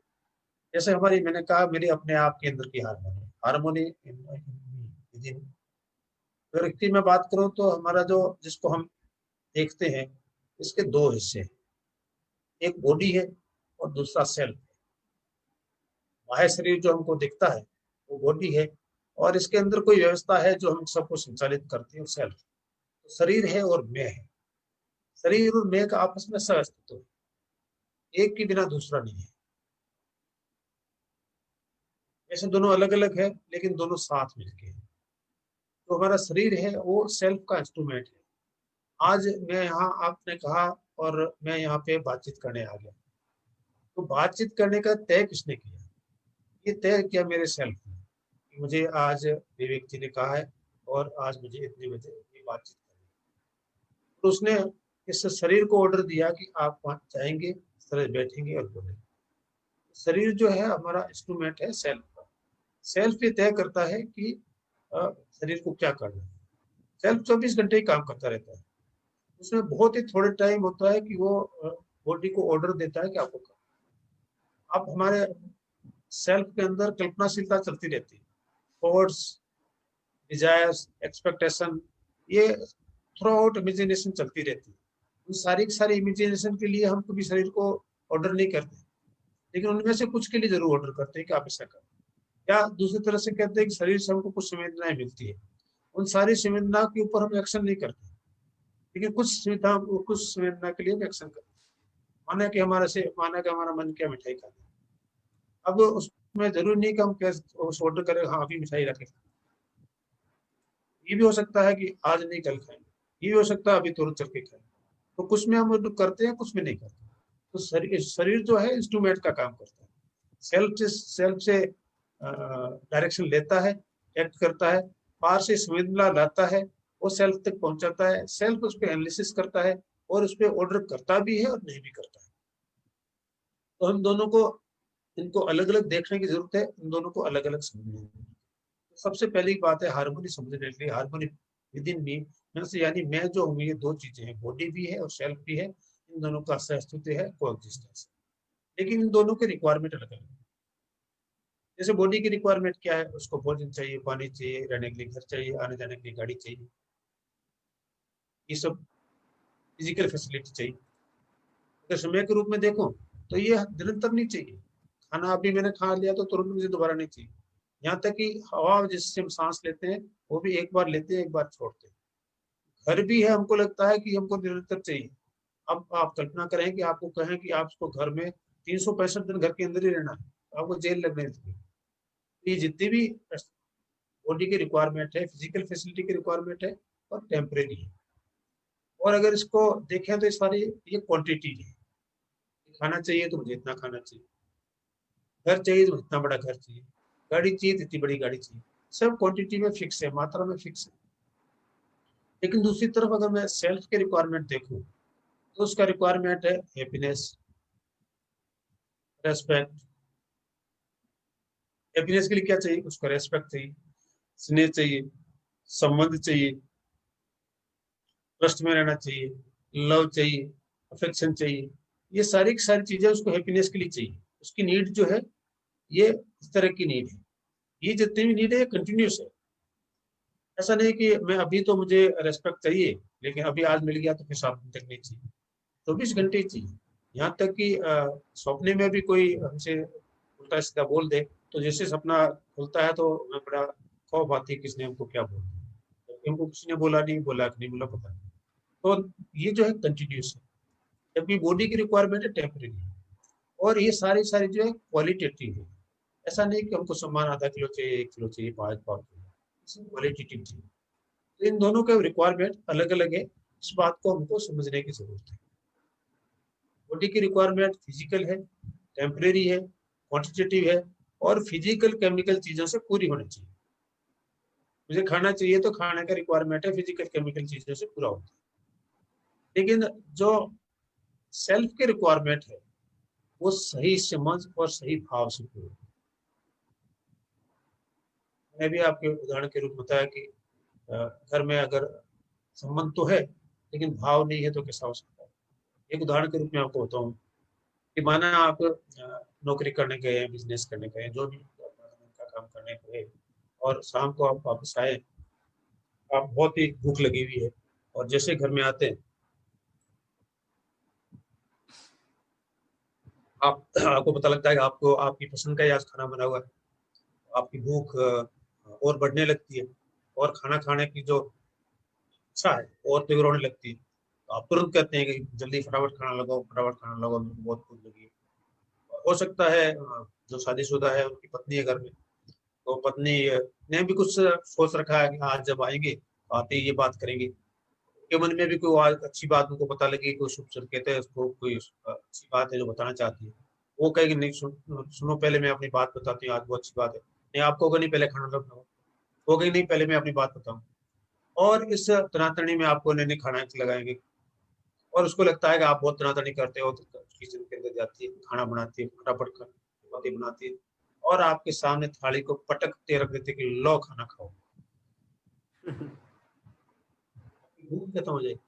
जैसे हमारी, मैंने कहा मेरी अपने आप के अंदर की हार्मोनी, हार्मोनी अगर व्यक्ति में बात करूं तो हमारा जो, जिसको हम देखते हैं, इसके 2 हिस्से हैं, एक बॉडी है और दूसरा सेल्फ है। बाह्य शरीर जो हमको दिखता है वो बॉडी है, और इसके अंदर कोई व्यवस्था है जो हम सबको संचालित करती है, सेल्फ। तो शरीर है और मैं है। शरीर और मैं का आपस में सह-अस्तित्व है, एक के बिना दूसरा नहीं है। ऐसे दोनों अलग अलग है लेकिन दोनों साथ मिलके हैं। तो हमारा शरीर है वो सेल्फ का इंस्ट्रूमेंट है। आज मैं यहाँ, आपने कहा और मैं यहाँ पे बातचीत करने आ गया, तो बातचीत करने का तय किसने किया? ये तय किया मेरे सेल्फ ने। मुझे आज विवेक जी ने कहा है और आज मुझे इतने बजे ये बातचीत करनी है, तो उसने इस शरीर को ऑर्डर दिया कि आप वहाँ जाएंगे, इस तरह बैठेंगे और बोलेंगे। शरीर जो है हमारा इंस्ट्रूमेंट है सेल्फ का। सेल्फ ये तय करता है कि शरीर को क्या करना है। सेल्फ 24 घंटे ही काम करता रहता है। उसमें बहुत ही थोड़े टाइम होता है कि वो बॉडी को ऑर्डर देता है कि आपको करना। अब हमारे सेल्फ के अंदर कल्पनाशीलता चलती रहती है, थॉट्स, डिजायर्स, एक्सपेक्टेशन, ये थ्रू आउट इमेजिनेशन चलती रहती है। उन सारी इमेजिनेशन के लिए हम कभी शरीर को ऑर्डर नहीं करते, लेकिन उनमें से कुछ के लिए जरूर ऑर्डर करते हैं कि आप ऐसा करें। या दूसरी तरह से कहते हैं कि शरीर से हमको कुछ संवेदनाएं मिलती है, उन सारी संवेदना के ऊपर हम एक्शन नहीं करते, लेकिन कुछ संवेदना के लिए एक्शन करते हैं। माना कि हमारा मन क्या मिठाई खाना है, अब उसमें जरूरी नहीं कि हम ऑर्डर करें, हाँ अभी मिठाई रखें। ये भी हो सकता है कि आज नहीं कल खाएंगे, ये भी हो सकता है अभी तुरंत चल के खाएंगे। तो कुछ में हम ऑर्डर करते हैं, कुछ में नहीं करते। तो शरीर जो है इंस्ट्रूमेंट का काम करता है, सेल्फ से डायरेक्शन लेता है, एक्ट करता है, बाहर से संवेदना लाता है, वो सेल्फ तक पहुंचाता है, सेल्फ उस पर एनालिसिस करता है और उस पर ऑर्डर करता भी है और नहीं भी करता है। तो हम दोनों को, इनको अलग अलग देखने की जरूरत है, इन दोनों को अलग अलग समझने की। तो सबसे पहली बात है हार्मोनी समझने के लिए, हार्मोनी विद इन मी, यानी मैं जो हूँ, ये 2 चीजें हैं, बॉडी भी है और सेल्फ भी है। इन दोनों का सह-अस्तित्व है, कोएग्जिस्टेंस, लेकिन इन दोनों के रिक्वायरमेंट अलग अलग है। जैसे बॉडी की रिक्वायरमेंट क्या है, उसको भोजन चाहिए, पानी चाहिए, रहने के लिए घर चाहिए, आने जाने के लिए गाड़ी चाहिए, ये सब फिजिकल फैसिलिटी चाहिए। अगर समय के रूप में देखो तो ये निरंतर नहीं चाहिए। खाना अभी मैंने खा लिया तो तुरंत मुझे दोबारा नहीं चाहिए। यहाँ तक कि हवा जिससे हम सांस लेते हैं वो भी एक बार लेते हैं, एक बार छोड़ते हैं। घर भी है, हमको लगता है कि हमको निरंतर चाहिए। अब आप कल्पना करें कि आपको कहें कि आपको घर में 365 दिन घर के अंदर ही रहना है, आपको जेल लगने लगेगी। ये जितनी भी बॉडी की रिक्वायरमेंट है, फिजिकल फैसिलिटी की रिक्वायरमेंट है और टेम्परेरी है। और अगर इसको देखें तो सारी ये क्वांटिटी है। खाना चाहिए तो मुझे इतना खाना चाहिए, घर चाहिए तो इतना बड़ा घर चाहिए, गाड़ी चाहिए तो इतनी बड़ी गाड़ी चाहिए, सब क्वांटिटी में फिक्स है, मात्रा में फिक्स है। लेकिन दूसरी तरफ अगर मैं सेल्फ के रिक्वायरमेंट देखूं तो उसका रिक्वायरमेंट है हैप्पीनेस, रेस्पेक्ट। हैप्पीनेस के लिए क्या चाहिए? उसका रेस्पेक्ट चाहिए, स्नेह चाहिए, संबंध चाहिए, ट्रस्ट में रहना चाहिए, लव चाहिए, अफेक्शन चाहिए। ये सारी चीजें उसको हैप्पीनेस के लिए चाहिए। उसकी नीड जो है ये इस तरह की नीड है। ये जितनी भी नीड है ये कंटिन्यूस है। ऐसा नहीं कि मैं अभी तो मुझे रेस्पेक्ट चाहिए, लेकिन अभी आज मिल गया तो फिर 7 दिन तक नहीं चाहिए, 24 घंटे चाहिए। यहाँ तक कि सपने में भी कोई हमसे उल्टा सीधा बोल दे तो जैसे सपना खुलता है तो मैं बड़ा खौफ आती है किसने हमको क्या बोल दिया, जबकि हमको किसी ने बोला नहीं, बोला कि नहीं बोला पता नहीं। तो ये जो है कंटिन्यूस है, जबकि बॉडी की रिक्वायरमेंट है टेम्परेरी है, और ये सारी सारी जो है क्वालिटेटिव है। ऐसा नहीं कि हमको सामान आधा किलो चाहिए, 1 किलो चाहिए, 5 पाउंड चाहिए, क्वालिटेटिव चाहिए। तो इन दोनों का रिक्वायरमेंट अलग अलग है, इस बात को हमको समझने की जरूरत है। बॉडी की रिक्वायरमेंट फिजिकल है, टेम्परेरी है, क्वांटिटेटिव है, और फिजिकल केमिकल चीजों से पूरी होनी चाहिए। मुझे खाना चाहिए तो खाने का रिक्वायरमेंट है फिजिकल केमिकल चीजों से पूरा होता है। लेकिन जो सेल्फ की रिक्वायरमेंट है वो सही समझ और सही भाव से पूरी होती है। मैंने भी आपके उदाहरण के रूप में बताया कि घर में अगर संबंध तो है लेकिन भाव नहीं है तो कैसा हो सकता है। एक उदाहरण के रूप में आपको बताऊं कि माना आप नौकरी करने गए हैं, बिजनेस करने गए हैं, जो भी का काम करने गए, और शाम को आप वापस आए, आप बहुत ही भूख लगी हुई है, और जैसे घर में आते हैं आपको पता लगता है कि आपको आपकी पसंद का ही आज खाना बना हुआ है, आपकी भूख और बढ़ने लगती है, और खाना खाने की जो इच्छा है और तीव्र होने लगती है। तो आप तुरंत कहते हैं कि जल्दी फटाफट खाना लगाओ, फटाफट खाना लगाओ, मेरे को बहुत भूख लगी है। हो सकता है जो शादीशुदा है उनकी पत्नी है घर में, तो पत्नी ने भी कुछ सोच रखा है कि आज जब आएंगे आते ही ये बात करेंगे, के मन में भी कोई आज अच्छी बात उनको पता लगी, कोई शुभ संकेत है, उसको कोई अच्छी बात है जो बताना चाहती है, वो कहेगी नहीं सुनो पहले मैं अपनी बात बताती हूँ, आज वो अच्छी बात है, नहीं आपको होगा नहीं पहले खाना लगाओ, वो कहेगी नहीं पहले मैं अपनी बात बताऊँ, और इस तनातनी में आपको नहीं खाना लगाएंगे, और उसको लगता है कि आप बहुत तनातनी करते हो, तो किचन के अंदर जाती है, खाना बनाती है, फटाफट चपाती बनाती है, और आपके सामने थाली को पटकते रख देते कि लो खाना खाओ। भूख खत्म हो जाएगी।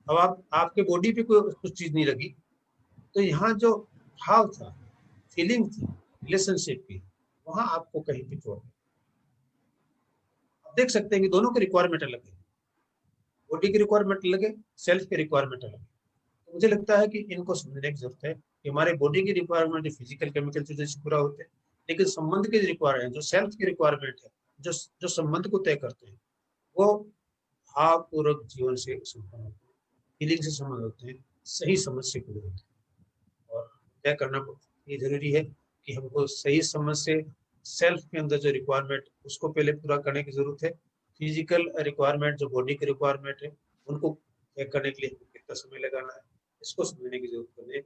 अब आपके बॉडी पे कोई कुछ चीज नहीं लगी, तो यहाँ जो भाव था, फीलिंग थी रिलेशनशिप की, वहां आपको कहीं पे चोट। आप देख सकते हैं कि दोनों की रिक्वायरमेंट अलग है, बॉडी की रिक्वायरमेंट अलग है, सेल्फ की रिक्वायरमेंट अलग है। तो मुझे लगता है कि इनको समझने की जरूरत है कि हमारे बॉडी की रिक्वायरमेंट फिजिकल केमिकल चीजों से पूरा होते हैं, लेकिन संबंध की रिक्वायरमेंट जो सेल्फ की रिक्वायरमेंट है, जो जो संबंध को तय करते हैं, वो भावपूर्वक जीवन से संपन्न होते हैं, फीलिंग से संबंध होते हैं, सही समझ से पूरे होते हैं। और तय करना ये जरूरी है कि हमको सही समझ से सेल्फ के अंदर जो रिक्वायरमेंट उसको पहले पूरा करने की जरूरत है। फिजिकल रिक्वायरमेंट जो बॉडी की रिक्वायरमेंट है उनको तय करने के लिए कितना समय लगाना है, इसको समझने की जरूरत है।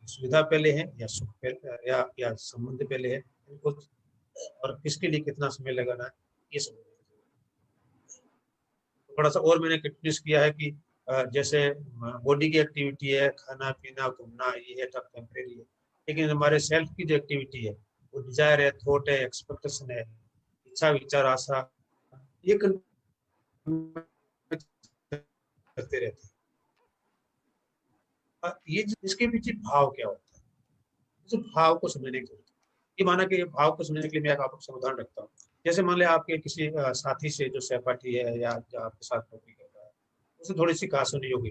सुविधा पहले है या सुख पहले, या संबंध पहले है, इनको और किसके लिए कितना समय लगाना है ये समझने की जरूरत है। थोड़ा सा और मैंने कंट्रोड्यूस किया है कि जैसे बॉडी की एक्टिविटी है, खाना पीना घूमना, ये है टेम्परेरी है, लेकिन हमारे सेल्फ की जो एक्टिविटी है वो डिजायर है, थॉट है, एक्सपेक्टेशन है, इच्छा विचार आशा, ये करते रहते हैं। ये इसके पीछे भाव क्या होता है, इस भाव को समझने की जरूरत है। ये माना कि भाव को समझने के लिए मैं आपको समाधान रखता हूँ। जैसे मान लिया आपके किसी साथी से जो सहपाठी है या जो आपके साथ नौकरी कर रहा है, उसे थोड़ी सी कहासुनी होगी।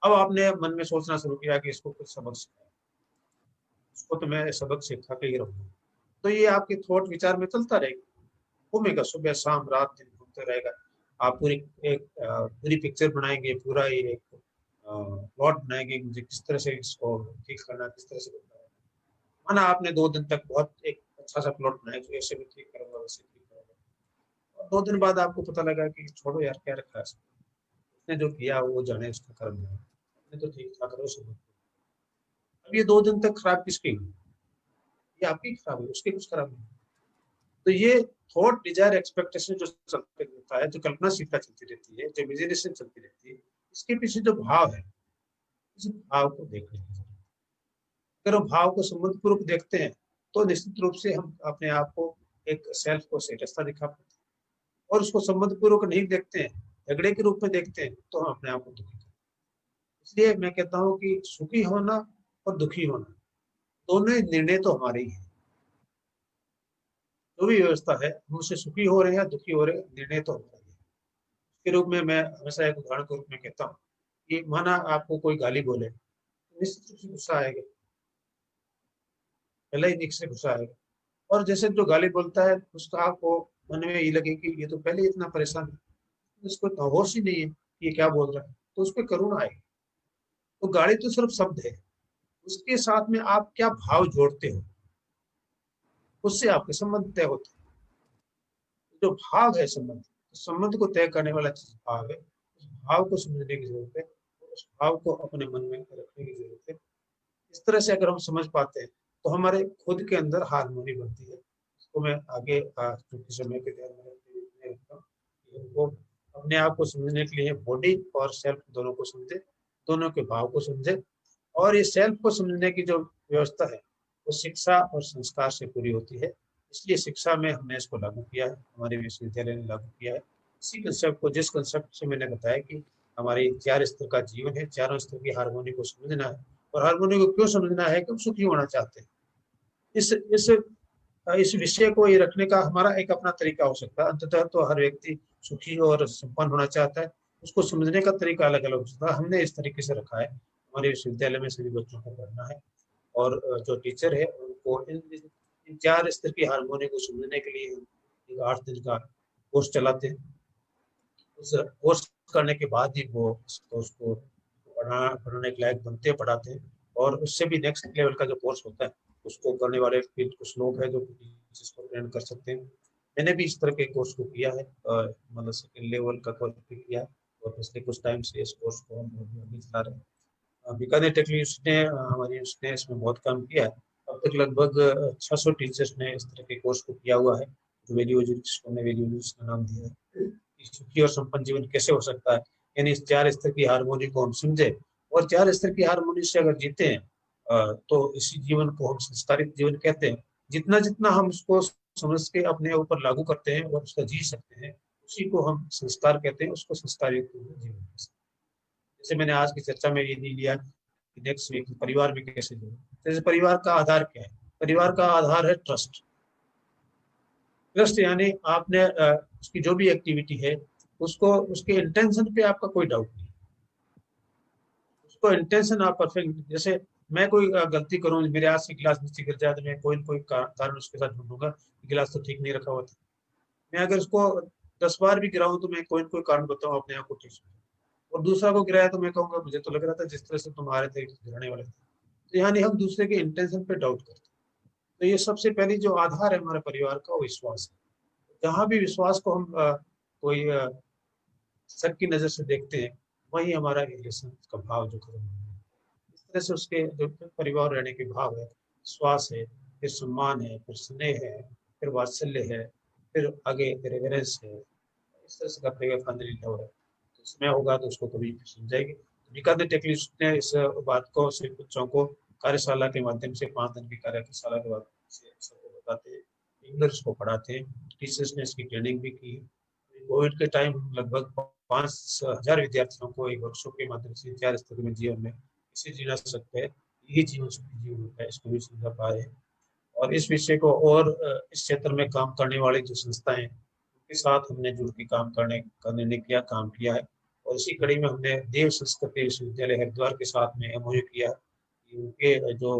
अब आपने मन में सोचना शुरू किया कि इसको कुछ सबक सिखाए, इसको तो मैं सबक सिखा के ही रहूंगा, तो ये आपके थॉट विचार में चलता रहेगा, घूमेगा, सुबह शाम रात दिन घूमते रहेगा। आप पूरी एक पूरी पिक्चर बनाएंगे, पूरा एक प्लॉट बनाएंगे, मुझे किस तरह से इसको ठीक करना, किस तरह से करना है। माना आपने 2 दिन तक बहुत एक अच्छा सा प्लॉट बनाया कि ऐसे भी ठीक करूंगा, वैसे ठीक करूंगा, और 2 दिन बाद आपको पता लगा कि छोड़ो यार क्या रखा है, उसने जो किया वो जाने उसका कर्म है, उसने तो ठीक ठाक करो सब। अब ये 2 दिन तक खराब किसकी हुई? ये आपकी खराब हुई, उसकी कुछ खराब नहीं। तो ये थॉट डिजायर एक्सपेक्टेशन जो चलते रहता है, जो कल्पनाशीलता चलती रहती है, जो इमेजिनेशन चलती रहती है, इसके पीछे जो भाव है, उस भाव को देखने की जरूरत है। अगर हम भाव को संबंधपूर्वक देखते हैं तो निश्चित रूप से हम अपने आप को एक सेल्फ को स्टेटसता दिखा पाते हैं, और उसको संबंधपूर्वक नहीं देखते हैं, झगड़े के रूप में देखते हैं, तो हम अपने आप को दुखी करते हैं। इसलिए मैं कहता हूँ कि सुखी होना और दुखी होना दोनों ही निर्णय तो हमारे ही हैं। जो भी व्यवस्था है हम उससे सुखी हो रहे हैं या दुखी हो रहे हैं, निर्णय तो हमारा है। के रूप में मैं हमेशा एक उदाहरण के रूप में कहता हूँ कि माना आपको कोई गाली बोले, तो निश्चित रूप से गुस्सा आएगा, पहले ही निक से गुस्सा आएगा। और जैसे जो गाली बोलता है उसका आपको मन में ये लगे कि ये तो पहले ही इतना परेशान है, इसको तो होश ही नहीं है कि ये क्या बोल रहा है, तो उस पर करुणा आएगी। तो गाली तो सिर्फ शब्द है, उसके साथ में आप क्या भाव जोड़ते हो, उससे आपके संबंध तय होते हैं। जो भाव है संबंध, संबंध को तय करने वाला चीज भाव है। उस भाव को समझने की जरूरत है, उस भाव को अपने मन में रखने की जरूरत है। इस तरह से अगर हम समझ पाते हैं तो हमारे खुद के अंदर हारमोनी बनती है। इसको मैं आगे चूंकि समय के ध्यान में रखता हूँ, वो अपने आप को समझने के लिए बॉडी और सेल्फ दोनों को समझे, दोनों के भाव को समझे। और ये सेल्फ को समझने की जो व्यवस्था है वो शिक्षा और संस्कार से पूरी होती है। इसलिए शिक्षा में हमने इसको लागू किया है, हमारे विश्वविद्यालय ने लागू किया है। इसी कंसेप्ट को, जिस कंसेप्ट से मैंने बताया कि हमारी 4 स्तर का जीवन है, चारों स्तर की हारमोनी को समझना है। और हारमोनी को क्यों समझना है कि हम सुखी होना चाहते हैं। इस विषय को ये रखने का हमारा एक अपना तरीका हो सकता है। अंततः तो हर व्यक्ति सुखी और संपन्न होना चाहता है, उसको समझने का तरीका अलग अलग हो सकता है। हमने इस तरीके से रखा है, हमारे विश्वविद्यालय में सभी बच्चों को पढ़ना है और जो टीचर है उनको इन 4 स्तर की हारमोनी को समझने के लिए एक 8 दिन का कोर्स चलाते हैं। उस कोर्स करने के बाद ही वो उसको पढ़ाने के लायक बनते हैं, पढ़ाते हैं। और उससे भी नेक्स्ट लेवल का जो कोर्स होता है उसको करने वाले कुछ लोग हैं जो जिसको ट्रेन कर सकते हैं। मैंने भी इस तरह के कोर्स को किया है, मतलब सेकेंड लेवल का कोर्स भी किया है। और पिछले कुछ टाइम से इस कोर्स को हम अभी चला रहे हैं। बीकानेर टेक्निक ने हमारी उसने इसमें बहुत काम किया है। अब तक लगभग 600 टीचर्स ने इस तरह के कोर्स को किया हुआ है, जो वैल्यू का नाम दिया है। सुखी और संपन्न जीवन कैसे हो सकता है, यानी इस 4 स्तर की हारमोनी को हम समझे और 4 स्तर की हारमोनी से अगर जीते हैं तो इसी जीवन को हम संस्कारित जीवन कहते हैं। जितना जितना हम उसको समझ के अपने ऊपर लागू करते हैं और उसका जी सकते हैं, उसी को हम संस्कार कहते हैं, उसको संस्कारित जीवन कहते हैं। जैसे मैंने आज की चर्चा में ये नहीं लिया कि नेक्स्ट वीक परिवार में कैसे जुड़े। जैसे परिवार का आधार क्या है, परिवार का आधार है ट्रस्ट। ट्रस्ट यानी आपने उसकी जो भी एक्टिविटी है उसको उसके इंटेंशन पे आपका कोई डाउट नहीं, उसको इंटेंशन आप परफेक्ट। जैसे मैं कोई गलती करूं, मेरे हाथ से गिलास नीचे गिर जाए तो मैं कोई न कोई कारण उसके साथ ढूंढूंगा, गिलास तो ठीक नहीं रखा हुआ था। मैं अगर उसको 10 बार भी गिराऊं तो मैं कोई न कोई कारण बताऊं अपने आप को ठीक से। और दूसरा को गिराया तो मैं कहूंगा मुझे तो लग रहा था जिस तरह से तुम आ रहे थे गिराने वाले थे। तो यानी हम दूसरे के इंटेंशन पे डाउट करते हैं। तो ये सबसे पहली जो आधार है हमारे परिवार का, वो विश्वास है। जहां भी विश्वास को हम कोई शक की नजर से देखते हैं, वही हमारा रिलेशन का भाव जो खत्म हो है। इस तरह से उसके जो परिवार रहने के भाव है, विश्वास है, फिर सम्मान है, फिर स्नेह है, फिर वात्सल्य है, फिर आगे रेवरेंस है। इस तरह से करेगा फैमिली लव है। तो इसमें होगा तो उसको कभी समझाएगी। बीकानेर टेक्निक ने इस बात को सिर्फ बच्चों को कार्यशाला के माध्यम से 5 दिन की कार्यशाला के बाद सबको बताते हैं, इंग्लिश को पढ़ाते हैं। टीचर्स ने इसकी ट्रेनिंग भी की। कोविड के टाइम लगभग 5,000 विद्यार्थियों को एक वर्कशॉप के माध्यम से 4 स्तर में जीवन में इसे जीना सकते हैं, यही जीवन सुखी जीवन होता है, इसको भी समझा पा रहे हैं। और इस विषय को और इस क्षेत्र में काम करने वाली जो संस्थाएं के साथ हमने जुड़ के काम करने ने किया काम किया है। और इसी कड़ी में हमने देव संस्कृति विश्वविद्यालय हरिद्वार के साथ में एमओयू किया कि उनके जो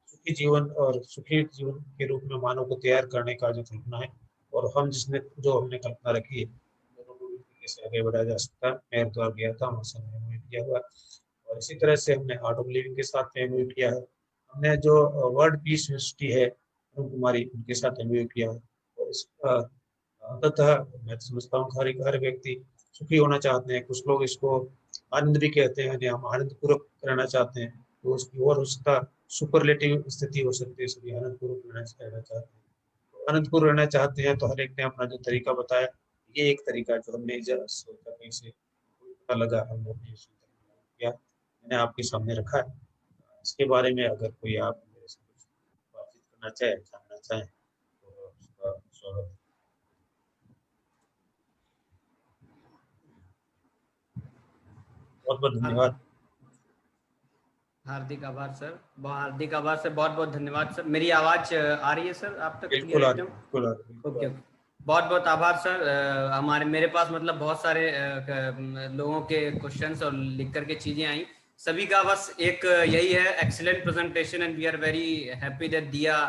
सुखी जीवन और सुखी जीवन के रूप में मानव को तैयार करने का जो कल्पना है, और हम जो हमने कल्पना रखी है, दोनों को कैसे आगे बढ़ाया जा सकता है। मैं हरिद्वार गया था, वहाँ से एमओयू किया हुआ। और इसी तरह से हमने आर्ट ऑफ लिविंग के साथ एमओयू किया है। हमने जो वर्ल्ड पीस यूनिवर्सिटी है अरुण कुमारी, उनके साथ एमओयू किया है। और इस अंततः मैं समझता हूँ हर व्यक्ति सुखी होना चाहते हैं। कुछ लोग इसको आनंद भी कहते हैं, हम आनंद पूर्वक रहना चाहते हैं, तो उसकी और उसका सुपरलेटिव स्थिति हो सकती है। सभी आनंद पूर्वक रहना चाहते हैं, तो आनंद पूर्वक रहना चाहते हैं। तो हर एक ने अपना जो तरीका बताया, ये एक तरीका जो हमने सोचा कहीं से पता लगा, हमने अपने किया, मैंने आपके सामने रखा है। इसके बारे में अगर कोई आप मेरे से कुछ बातचीत करना चाहे, जानना चाहें, तो उसका स्वागत है। बहुत बहुत धन्यवाद। हार्दिक आभार सर, बहुत हार्दिक आभार सर, बहुत बहुत धन्यवाद सर। मेरी आवाज आ रही है सर आप तक? बिल्कुल आ रही है, बिल्कुल आ रही है। ओके ओके, बहुत बहुत आभार सर। मेरे पास मतलब बहुत सारे लोगों के क्वेश्चंस और लिख करके चीजें आई। सभी का बस एक यही है, excellent presentation and we are very happy that Diya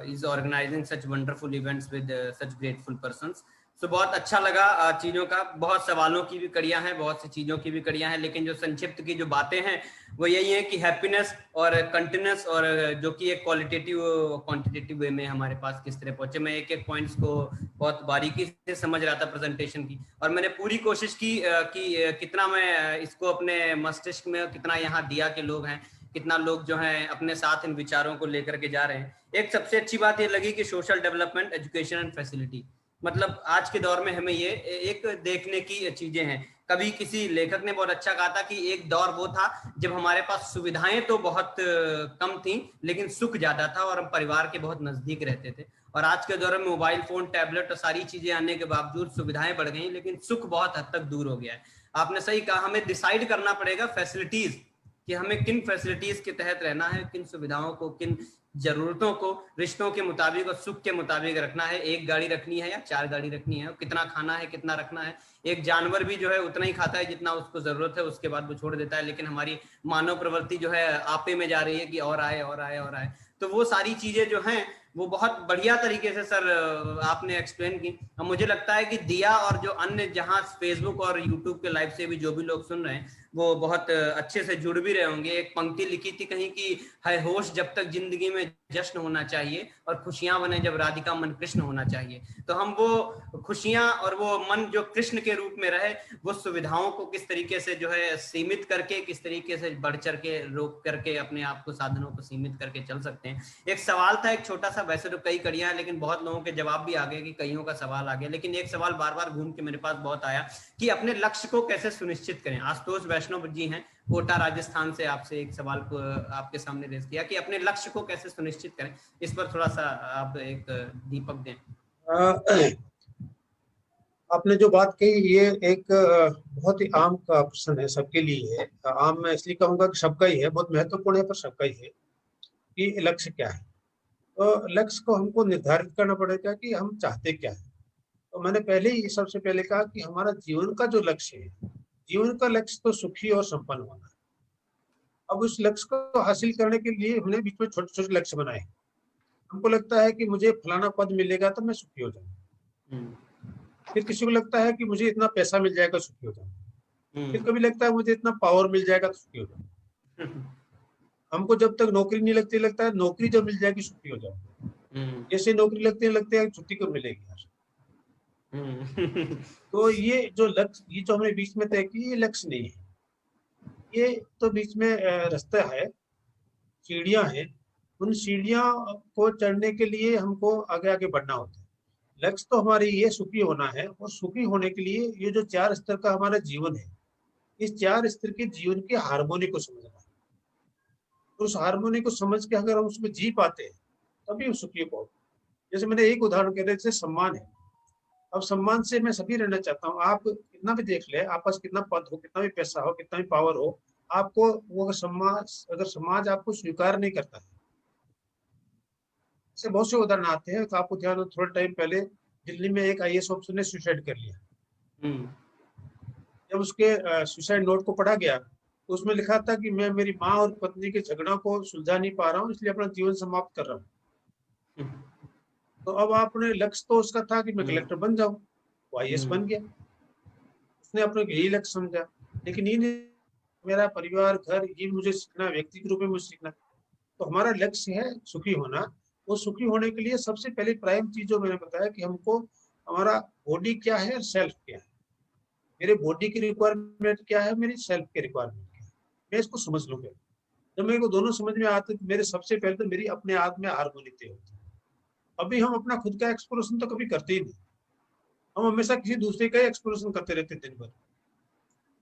is organizing such wonderful events with such grateful persons. तो बहुत अच्छा लगा चीजों का। बहुत सवालों की भी कड़ियां हैं, बहुत सी चीजों की भी कड़ियां हैं, लेकिन जो संक्षिप्त की जो बातें हैं वो यही है कि हैप्पीनेस और कंटिन्यूस, और जो कि एक क्वालिटेटिव क्वांटिटेटिव वे में हमारे पास किस तरह पहुंचे। मैं एक एक पॉइंट्स को बहुत बारीकी से समझ रहा था प्रेजेंटेशन की, और मैंने पूरी कोशिश की कि कितना मैं इसको अपने मस्तिष्क में, कितना यहाँ दिया के लोग हैं, कितना लोग जो हैं अपने साथ इन विचारों को लेकर के जा रहे हैं। एक सबसे अच्छी बात ये लगी कि social development, education and facility, मतलब आज के दौर में हमें ये एक देखने की चीजें हैं। कभी किसी लेखक ने बहुत अच्छा कहा था कि एक दौर वो था जब हमारे पास सुविधाएं तो बहुत कम थी, लेकिन सुख ज्यादा था और हम परिवार के बहुत नजदीक रहते थे। और आज के दौर में मोबाइल फोन, टैबलेट और सारी चीजें आने के बावजूद सुविधाएं बढ़ गई, लेकिन सुख बहुत हद तक दूर हो गया है। आपने सही कहा, हमें डिसाइड करना पड़ेगा फैसिलिटीज, कि हमें किन फैसिलिटीज के तहत रहना है, किन सुविधाओं को, किन जरूरतों को रिश्तों के मुताबिक और सुख के मुताबिक रखना है। एक गाड़ी रखनी है या 4 गाड़ी रखनी है, कितना खाना है, कितना रखना है। एक जानवर भी जो है उतना ही खाता है जितना उसको जरूरत है, उसके बाद वो छोड़ देता है। लेकिन हमारी मानव प्रवृत्ति जो है आपे में जा रही है कि और आए और आए और आए। तो वो सारी चीजें जो हैं वो बहुत बढ़िया तरीके से सर आपने एक्सप्लेन की। अब मुझे लगता है कि दिया और जो अन्य, जहां फेसबुक और यूट्यूब के लाइव से भी जो भी लोग सुन रहे हैं वो बहुत अच्छे से जुड़ भी रहे होंगे। एक पंक्ति लिखी थी कहीं कि है होश जब तक जिंदगी में जश्न होना चाहिए, और खुशियां बने जब राधिका मन कृष्ण होना चाहिए। तो हम वो खुशियां और वो मन जो कृष्ण के रूप में रहे, वो सुविधाओं को किस तरीके से जो है सीमित करके, किस तरीके से बढ़ चढ़ के रोक करके अपने आप को, साधनों को सीमित करके चल सकते हैं। एक सवाल था एक छोटा सा, वैसे तो कई कड़ियां हैं लेकिन बहुत लोगों के जवाब भी आ गए कि कईयों का सवाल आ गया, लेकिन एक सवाल बार बार घूम के मेरे पास बहुत आया कि अपने लक्ष्य को कैसे सुनिश्चित करें। आशुतोष वैष्णव जी हैं कोटा राजस्थान से, आपसे एक सवाल को आपके सामने रेज किया कि अपने लक्ष्य को कैसे सुनिश्चित करें। इस पर थोड़ा सा आप एक दीपक दें। आपने जो बात कही ये एक बहुत ही आम का प्रश्न है, सबके लिए है। आम मैं इसलिए कहूंगा कि सबका ही है, बहुत महत्वपूर्ण है पर सबका ही है कि लक्ष्य क्या है। तो लक्ष्य को हमको निर्धारित करना पड़ेगा कि हम चाहते क्या है। तो मैंने पहले ही सबसे पहले कहा कि हमारा जीवन का जो लक्ष्य है, जीवन का लक्ष्य तो सुखी और संपन्न होना है। अब उस लक्ष्य को हासिल करने के लिए हमने बीच में छोटे छोटे लक्ष्य बनाए। हमको लगता है कि मुझे फलाना पद मिलेगा तो मैं सुखी हो जाऊंगा। फिर किसी को लगता है कि मुझे इतना पैसा मिल जाएगा, सुखी हो जाऊंगा। फिर कभी लगता है मुझे इतना पावर मिल जाएगा तो सुखी हो जाऊंगा। हमको जब तक नौकरी नहीं लगती, लगता है नौकरी जब मिल जाएगी सुखी हो जाऊंगा। जैसे नौकरी लगती है छुट्टी कब मिलेगी यार। तो ये जो लक्ष्य, ये जो हमने बीच में तय की, ये लक्ष्य नहीं है। ये तो बीच में रास्ता है, सीढ़ियां हैं। उन सीढ़ियां को चढ़ने के लिए हमको आगे आगे बढ़ना होता है। लक्ष्य तो हमारी ये सुखी होना है, और सुखी होने के लिए ये जो 4 स्तर का हमारा जीवन है, इस 4 स्तर के जीवन के हार्मोनी को समझना है। तो उस हार्मोनी को समझ के अगर हम उसमें जी पाते हैं तभी हम सुखी हो। जैसे मैंने एक उदाहरण कह रहे, जैसे सम्मान है। अब सम्मान से मैं सभी रहना चाहता हूँ। आप कितना भी देख ले, आप पास कितना पद हो, कितना भी पैसा हो, कितना भी पावर हो, आपको वो अगर समाज आपको स्वीकार नहीं करता है। ऐसे बहुत से उदाहरण आते हैं। तो आपको ध्यान हो, थोड़ा टाइम पहले दिल्ली में एक IAS ऑफिसर ने सुसाइड कर लिया। जब उसके सुसाइड नोट को पढ़ा गया तो उसमें लिखा था कि मैं मेरी माँ और पत्नी के झगड़ा को सुलझा नहीं पा रहा हूँ, इसलिए अपना जीवन समाप्त कर रहा हूँ। तो अब आपने लक्ष्य तो उसका था कि मैं कलेक्टर बन जाऊं, वो IAS बन गया। उसने अपने यही लक्ष्य समझा। लेकिन ये मेरा परिवार, घर, ये मुझे सीखना, व्यक्ति के रूप में मुझे सीखना। तो हमारा लक्ष्य है सुखी होना। वो सुखी होने के लिए सबसे पहले प्राइम चीज जो मैंने बताया कि हमको हमारा बॉडी क्या है और सेल्फ क्या है। मेरे बॉडी की रिक्वायरमेंट क्या है, मेरी सेल्फ की रिक्वायरमेंट क्या है, मैं इसको समझ लूंगा। जब मेरे को दोनों समझ में आते तो मेरे सबसे पहले तो मेरी अपने आप में हार्मोनी तय होती है। अभी हम अपना खुद का एक्सप्लोरेशन तो कभी करते ही नहीं। हम हमेशा किसी दूसरे का ही एक्सप्लोरेशन करते रहते दिन भर।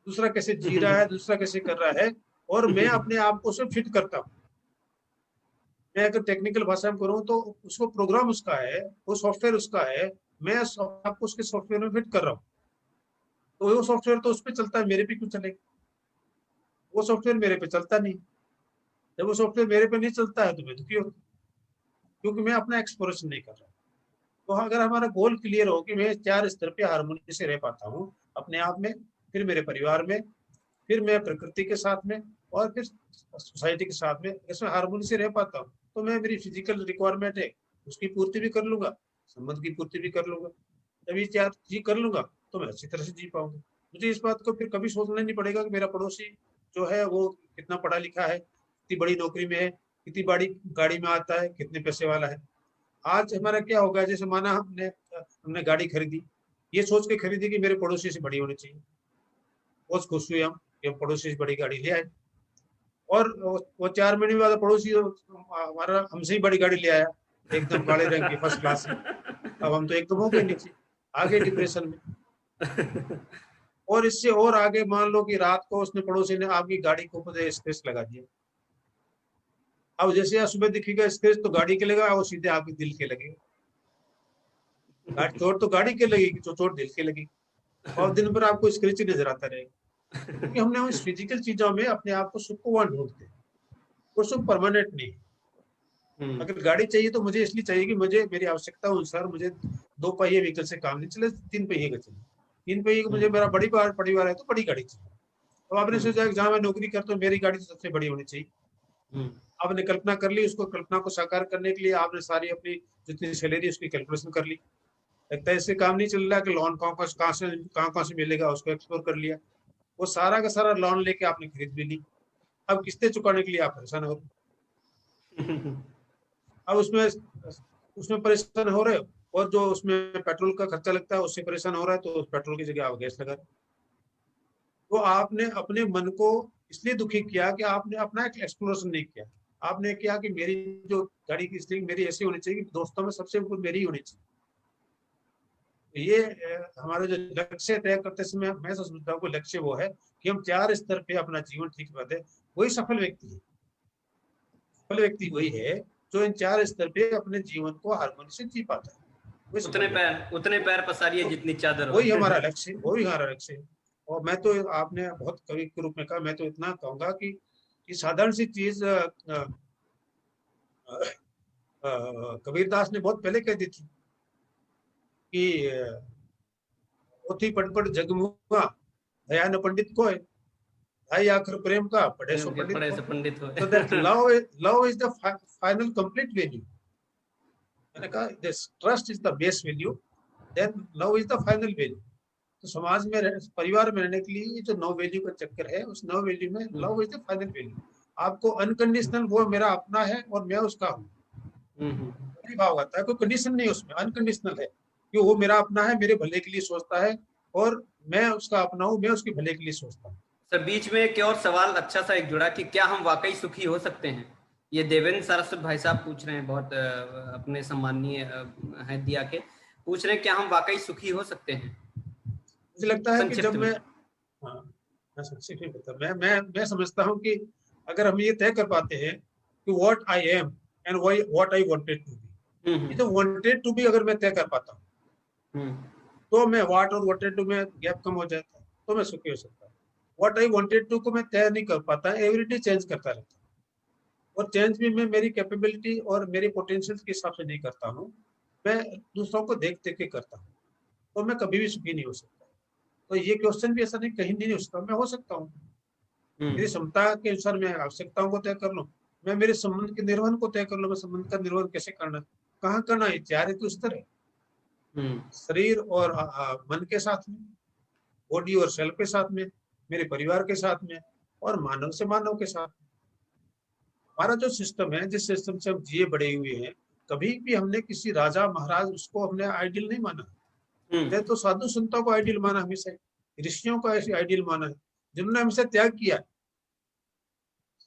दूसरा कैसे जी रहा है, दूसरा कैसे कर रहा है, और मैं अपने आप को उससे फिट करता हूँ। मैं अगर टेक्निकल भाषा में करूँ तो उसको प्रोग्राम उसका है, वो सॉफ्टवेयर उसका है, मैं आपको उसके सॉफ्टवेयर में फिट कर रहा हूँ। तो वो सॉफ्टवेयर तो उस पर चलता है, मेरे पे क्यों चलेगा? वो सॉफ्टवेयर मेरे पे चलता नहीं। जब वो सॉफ्टवेयर मेरे पे नहीं चलता है तो मैं दुखी होता, क्योंकि मैं अपना एक्सप्लोरेशन नहीं कर रहा। तो अगर हमारा गोल क्लियर हो कि मैं 4 स्तर पे हार्मोनी से रह पाता हूँ, अपने आप में, फिर मेरे परिवार में, फिर मैं प्रकृति के साथ में, और फिर सोसाइटी के साथ में, इसमें हार्मोनी से रह पाता हूँ, तो मैं मेरी फिजिकल रिक्वायरमेंट है उसकी पूर्ति भी कर लूंगा, संबंध की पूर्ति भी कर लूंगा। जब ये 4 चीज कर लूंगा तो मैं अच्छी तरह से जी पाऊंगा। मुझे इस बात को फिर कभी सोचना नहीं पड़ेगा कि मेरा पड़ोसी जो है वो कितना पढ़ा लिखा है, कितनी बड़ी नौकरी में है, कितनी बड़ी गाड़ी में आता है, कितने पैसे वाला है। आज हमारा क्या होगा, जैसे माना हमने गाड़ी खरीदी, ये सोच के खरीदी कि मेरे पड़ोसी से बड़ी होनी चाहिए। बहुत खुश हुए हम कि हम पड़ोसी से बड़ी गाड़ी ले आए, और वो 4 महीने बाद पड़ोसी हमारा हमसे ही बड़ी गाड़ी ले आया, एकदम काले रंग की फर्स्ट क्लास। अब हम तो एकदम हो गए नीचे, आगे डिप्रेशन में। और इससे और आगे मान लो कि रात को उसने पड़ोसी ने आपकी गाड़ी के ऊपर स्क्रैच लगा दिया। अब जैसे आज सुबह दिखेगा स्क्रैच तो गाड़ी के लगा, वो सीधे आपके दिल के लगेगा। चोट तो गाड़ी के लगेगी, तो चोट दिल के लगेगी, और दिन भर आपको स्क्रैच ही नजर आता रहेगा। क्योंकि हमने उस फिजिकल चीजों में अपने आप को सुखवान ढूंढते, वो सुख परमानेंट नहीं है। अगर गाड़ी चाहिए तो मुझे इसलिए चाहिए कि मुझे मेरी आवश्यकता अनुसार मुझे 2 पहिए व्हीकल से काम नहीं चले, 3 पहिए का चाहिए। 3 पहिए का मुझे मेरा परिवार है तो बड़ी गाड़ी चाहिए। तो आपने सोचा कि जहाँ मैं नौकरी करता हूँ मेरी गाड़ी तो सबसे बड़ी होनी चाहिए। आपने कल्पना कर ली, उसको कल्पना को साकार करने के लिए आपने सारी अपनी जितनी सैलरी उसकी कैलकुलेशन कर ली। लगता है इससे काम नहीं चल रहा कि लोन कहाँ से मिलेगा, उसको एक्सप्लोर कर लिया। वो सारा का सारा लोन लेके आपने खरीद भी ली। अब किस्तें चुकाने के लिए आप परेशान हो रहे। अब उसमें परेशान हो रहे हो, और जो उसमें पेट्रोल का खर्चा लगता है उससे परेशान हो रहा है, तो उस पेट्रोल की जगह आप गैस लगा। तो आपने अपने मन को इसलिए दुखी किया कि आपने अपना एक एक्सप्लोरेशन नहीं किया। आपने किया कि मेरी जो गाड़ी की स्टीयरिंग मेरी ऐसी होनी चाहिए कि दोस्तों में सबसे ऊपर मेरी ही होनी चाहिए। ये हमारा जो लक्ष्य तय करते समय मैं समझता हूँ कि लक्ष्य वो है कि हम 4 स्तर पे अपना जीवन ठीक करते। वही सफल व्यक्ति है। सफल व्यक्ति वही है जो इन 4 स्तर पे अपने जीवन को हार्मोनी से जी पाता है। उतने पैर पसारिए जितनी चादर हो। वही हमारा लक्ष्य, वही हमारा लक्ष्य है। और मैं तो, आपने बहुत कवि के रूप में कहा, मैं तो इतना कहूंगा कि साधारण सी चीज कबीरदास ने बहुत पहले कह दी थी कि पोथी पढ़ जगमुआ दया न पंडित को है, भाई आखिर प्रेम का पढ़े सो पंडित हो। So that love is the final complete value. मैंने कहा this trust is the base value, then love is the final value. तो समाज में परिवार में रहने के लिए जो 9 वैल्यू का चक्कर है, उस 9 वैल्यू में love is the final value. आपको अनकंडीशनल वो मेरा अपना है और मैं उसका हूँ, भाव आता है, कोई कंडीशन नहीं उसमें, अनकंडीशनल है कि वो मेरा अपना है, मेरे भले के लिए सोचता है, और मैं उसका अपना हूँ, मैं उसके भले के लिए सोचता हूँ। सर बीच में एक और सवाल अच्छा सा एक जुड़ा कि क्या हम वाकई सुखी हो सकते हैं? ये देवेंद्र सारस्वत भाई साहब पूछ रहे हैं, बहुत अपने सम्मानीय हैं दिया के, पूछ रहे हैं क्या हम वाकई सुखी हो सकते हैं? मुझे लगता है कि जब मैं समझता हूँ कि अगर हम ये तय कर पाते हैं कि what I am and what I wanted to be, तो वांटेड टू बी अगर मैं तय कर पाता हूँ तो मैं व्हाट और वांटेड टू में गैप कम हो जाता है, तो मैं सुखी हो सकता हूँ। व्हाट आई वांटेड टू को मैं तय नहीं कर पाता, एवरीडे चेंज करता रहता हूँ, और चेंज भी मैं मेरी कैपेबिलिटी और मेरे पोटेंशियल के हिसाब से नहीं करता हूँ, मैं दूसरों को देख देख के करता हूँ, तो मैं कभी भी सुखी नहीं हो सकता। तो ये क्वेश्चन भी ऐसा नहीं कहीं नहीं हो सकता, मैं हो सकता हूँ। मेरी क्षमता के अनुसार मैं आवश्यकताओं को तय कर लूँ, मैं मेरे संबंध के निर्वहन को तय कर लूँ, मैं संबंध का निर्वहन कैसे करना, कहाँ करना है, 4 ऋतु स्तर है, शरीर और मन के साथ में, बॉडी और सेल के साथ में, मेरे परिवार के साथ में, और मानव से मानव के साथ। हमारा जो सिस्टम है, जिस सिस्टम से हम जिए बड़े हुए हैं, कभी भी हमने किसी राजा महाराज उसको हमने आइडियल नहीं माना, तो साधु संतों को आइडियल माना, हमेशा ऋषियों को ऐसे आइडियल माना है जिन्होंने हमेशा त्याग किया।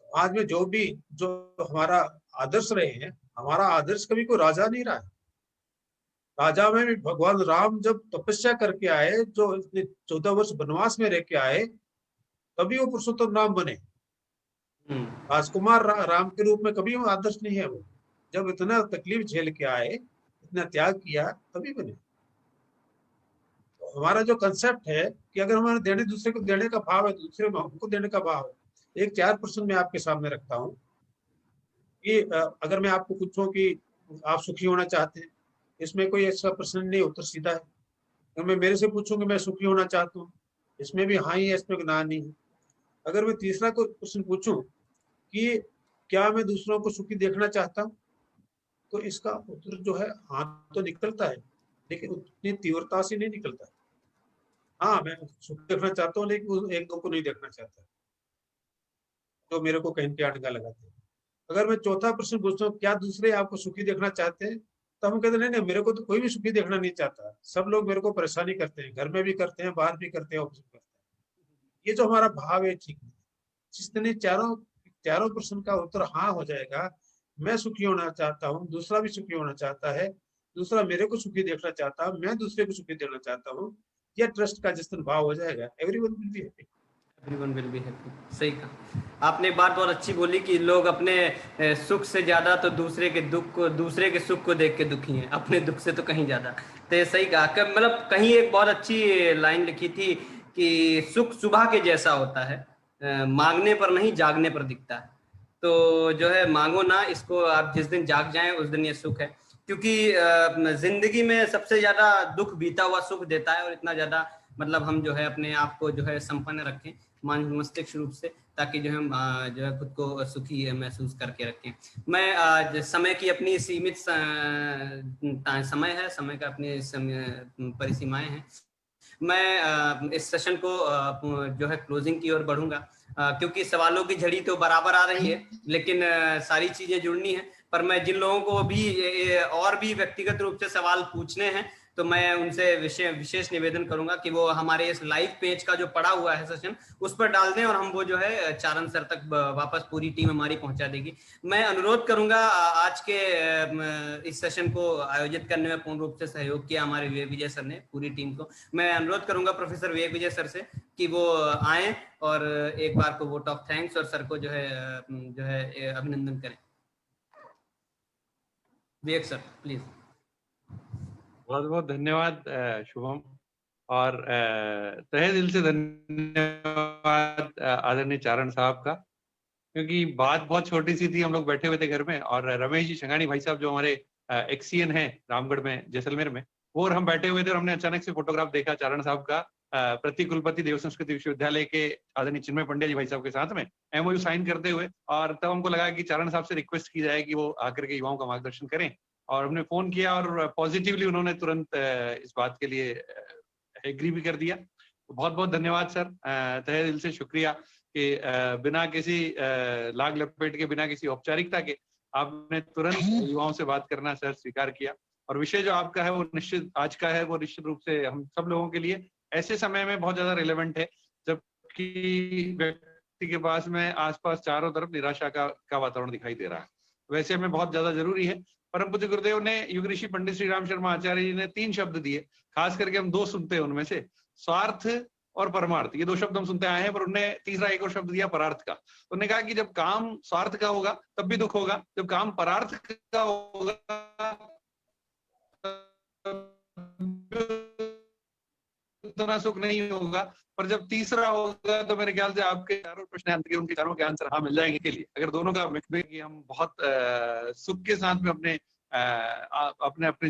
आज में जो हमारा आदर्श रहे हैं, हमारा आदर्श कभी कोई राजा नहीं रहा है। राजा में भी भगवान राम जब तपस्या करके आए, जो 14 वर्ष वनवास में रह के आए, तभी वो पुरुषोत्तम राम बने। राजकुमार राम के रूप में कभी वो आदर्श नहीं है। वो जब इतना तकलीफ झेल के आए, इतना त्याग किया, तभी बने। हमारा जो कंसेप्ट है कि अगर हमारे दूसरे को देने का भाव है, दूसरे को देने का भाव है, एक 4% मैं आपके सामने रखता हूँ कि अगर मैं आपको पूछूं कि आप सुखी होना चाहते हैं, इसमें कोई ऐसा प्रश्न नहीं, उत्तर सीधा है। अगर मैं मेरे से पूछूं कि मैं सुखी होना चाहता हूँ, इसमें भी हाँ ही है, इसमें ना नहीं है। अगर मैं तीसरा कोई क्वेश्चन पूछूं कि क्या मैं दूसरों को सुखी देखना चाहता हूँ, तो इसका उत्तर जो है हाँ तो निकलता है, लेकिन उतनी तीव्रता से नहीं निकलता है। हाँ, मैं सुखी देखना चाहता हूँ, लेकिन एक दो को नहीं देखना चाहता, तो मेरे को कहीं पे अटका लगाते हैं। अगर मैं चौथा प्रश्न पूछता हूँ क्या दूसरे आपको सुखी देखना चाहते हैं, तो हम कहते हैं नहीं, मेरे को तो कोई भी सुखी देखना नहीं चाहता, सब लोग मेरे को परेशानी करते हैं, घर में भी करते हैं, बाहर भी करते हैं, ऑफिस में करते हैं। ये जो हमारा भाव है ठीक नहीं। जिसने चारों प्रश्न का उत्तर हाँ हो जाएगा, मैं सुखी होना चाहता हूँ, दूसरा भी सुखी होना चाहता है, दूसरा मेरे को सुखी देखना चाहता हूँ, मैं दूसरे को सुखी देखना चाहता हूँ, यह ट्रस्ट का जिस दिन भाव हो जाएगा, everyone will be happy. Everyone will be happy. सही कहा आपने, एक बात बहुत अच्छी बोली कि लोग अपने सुख से ज्यादा तो दूसरे के दुख को, दूसरे के सुख को देख के दुखी हैं, अपने दुख से तो कहीं ज्यादा। तो ये सही कहा, मतलब कहीं एक बहुत अच्छी लाइन लिखी थी कि सुख सुबह के जैसा होता है, मांगने पर नहीं जागने पर दिखता है। तो जो है मांगो ना इसको, आप जिस दिन जाग जाएं उस दिन ये सुख है। क्योंकि जिंदगी में सबसे ज्यादा दुख बीता हुआ सुख देता है, और इतना ज्यादा मतलब हम जो है अपने आप को जो है संपन्न रखें मस्तिष्क रूप से, ताकि जो हम जो है खुद को सुखी महसूस करके रखें। मैं आज समय की अपनी सीमित समय है, समय का अपनी परिसीमाएं हैं। मैं इस सेशन को जो है क्लोजिंग की ओर बढ़ूंगा, क्योंकि सवालों की झड़ी तो बराबर आ रही है, लेकिन सारी चीजें जुड़नी है। पर मैं जिन लोगों को भी और भी व्यक्तिगत रूप से सवाल पूछने हैं, तो मैं उनसे विशेष निवेदन करूंगा कि वो हमारे इस लाइव पेज का जो पड़ा हुआ है सेशन, उस पर डाल दें, और हम वो जो है चारण सर तक वापस पूरी टीम हमारी पहुंचा देगी। मैं अनुरोध करूंगा, आज के इस सेशन को आयोजित करने में पूर्ण रूप से सहयोग किया हमारे विवेक विजय सर ने, पूरी टीम को। मैं अनुरोध करूंगा प्रोफेसर विवेक विजय सर से कि वो आए और एक बार को वोट ऑफ थैंक्स और सर को जो है अभिनंदन करें। विवेक सर प्लीज। बहुत बहुत धन्यवाद शुभम, और तहे दिल से धन्यवाद आदरणीय चारण साहब का, क्योंकि बात बहुत छोटी सी थी, हम लोग बैठे हुए थे घर में, और रमेश जी शंगानी भाई साहब जो हमारे एक्सीएन हैं रामगढ़ में, जैसलमेर में, वो और हम बैठे हुए थे, और हमने अचानक से फोटोग्राफ देखा चारण साहब का प्रतिकुलपति देव संस्कृति विश्वविद्यालय के आदरणीय चिन्मय पंड्या जी भाई साहब के साथ में एमओयू साइन करते हुए। और तब हमको लगा कि चारण साहब से रिक्वेस्ट की जाए कि वो आकर के युवाओं का मार्गदर्शन करें, और हमने फोन किया, और पॉजिटिवली उन्होंने तुरंत इस बात के लिए एग्री भी कर दिया। बहुत बहुत धन्यवाद सर, तहे दिल से शुक्रिया कि बिना किसी लाग लपेट के, बिना किसी औपचारिकता के आपने तुरंत युवाओं से बात करना सर स्वीकार किया। और विषय जो आपका है वो निश्चित आज का है, वो निश्चित रूप से हम सब लोगों के लिए ऐसे समय में बहुत ज्यादा रिलेवेंट है, जबकि व्यक्ति के पास में आसपास चारों तरफ निराशा का वातावरण दिखाई दे रहा है। वैसे में बहुत ज्यादा जरूरी है। परम पूज्य गुरुदेव ने, युग ऋषि पंडित श्री राम शर्मा आचार्य जी ने 3 शब्द दिए, खास करके हम 2 सुनते हैं उनमें से, स्वार्थ और परमार्थ। ये 2 शब्द हम सुनते आए हैं, पर उन्होंने तीसरा एक और शब्द दिया परार्थ का। उन्होंने कहा कि जब काम स्वार्थ का होगा तब भी दुख होगा, जब काम परार्थ का होगा उतना सुख नहीं होगा। पर जब तीसरा होगा तो मेरे ख्याल से आपके चारों प्रश्न उनके चारों के आंसर हाँ मिल जाएंगे के लिए। अगर दोनों का मिक्स कि हम बहुत सुख के साथ में अपने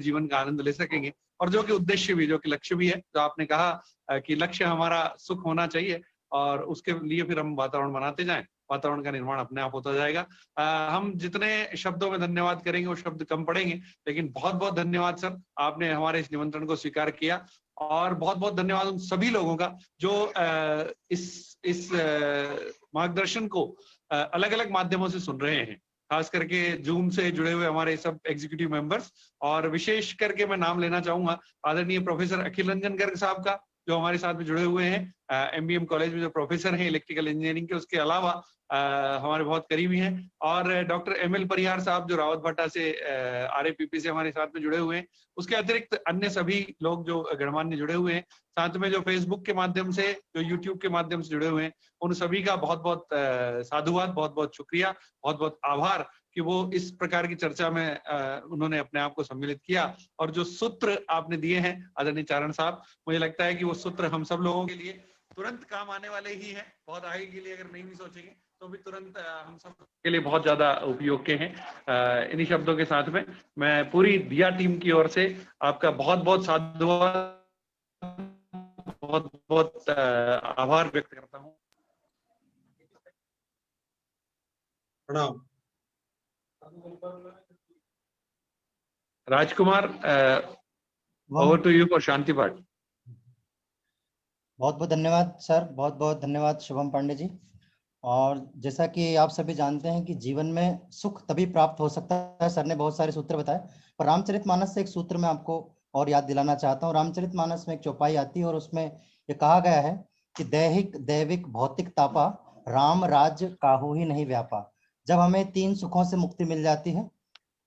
जीवन का आनंद ले सकेंगे, और जो कि उद्देश्य भी, जो कि लक्ष्य भी है, जो आपने कहा कि लक्ष्य हमारा सुख होना चाहिए, और उसके लिए फिर हम वातावरण बनाते जाएं, वातावरण का निर्माण अपने आप होता जाएगा। हम जितने शब्दों में धन्यवाद करेंगे वो शब्द कम पड़ेंगे, लेकिन बहुत बहुत धन्यवाद सर, आपने हमारे इस निमंत्रण को स्वीकार किया। और बहुत बहुत धन्यवाद उन सभी लोगों का जो इस मार्गदर्शन को अलग अलग माध्यमों से सुन रहे हैं, खास करके जूम से जुड़े हुए हमारे सब एग्जीक्यूटिव मेंबर्स, और विशेष करके मैं नाम लेना चाहूंगा आदरणीय प्रोफेसर अखिल रंजन गर्ग साहब का, जो हमारे साथ में जुड़े हुए हैं, एमबीएम कॉलेज में जो प्रोफेसर हैं इलेक्ट्रिकल इंजीनियरिंग के, उसके अलावा हमारे बहुत करीबी हैं, और डॉक्टर एमएल परिहार साहब जो रावत भट्टा से आरएपीपी से हमारे साथ में जुड़े हुए हैं। उसके अतिरिक्त अन्य सभी लोग जो गणमान्य जुड़े हुए हैं, साथ में जो फेसबुक के माध्यम से, जो यूट्यूब के माध्यम से जुड़े हुए हैं, उन सभी का बहुत बहुत साधुवाद, बहुत बहुत शुक्रिया, बहुत बहुत आभार कि वो इस प्रकार की चर्चा में उन्होंने अपने आप को सम्मिलित किया। और जो सूत्र आपने दिए हैं आदरणीय चारण साहब, मुझे लगता है कि वो सूत्र हम सब लोगों के लिए तुरंत काम आने वाले ही हैं, बहुत आगे के लिए अगर नहीं भी सोचेंगे तो भी तुरंत हम सब के लिए बहुत ज्यादा उपयोग के हैं। इन्हीं शब्दों के साथ में मैं पूरी दिया टीम की ओर से आपका बहुत बहुत साधुवाद, बहुत बहुत आभार व्यक्त करता हूँ। प्रणाम। राजकुमार, ओवर टू यू फॉर शांति पाठ। बहुत बहुत धन्यवाद सर, बहुत बहुत धन्यवाद शुभम पांडे जी। और जैसा कि आप सभी जानते हैं कि जीवन में सुख तभी प्राप्त हो सकता है, सर ने बहुत सारे सूत्र बताए, पर रामचरितमानस से एक सूत्र मैं आपको और याद दिलाना चाहता हूँ। रामचरितमानस में एक चौपाई आती है और उसमें ये कहा गया है कि दैहिक दैविक भौतिक तापा, राम राज्य काहू ही नहीं व्यापा। जब हमें 3 सुखों से मुक्ति मिल जाती है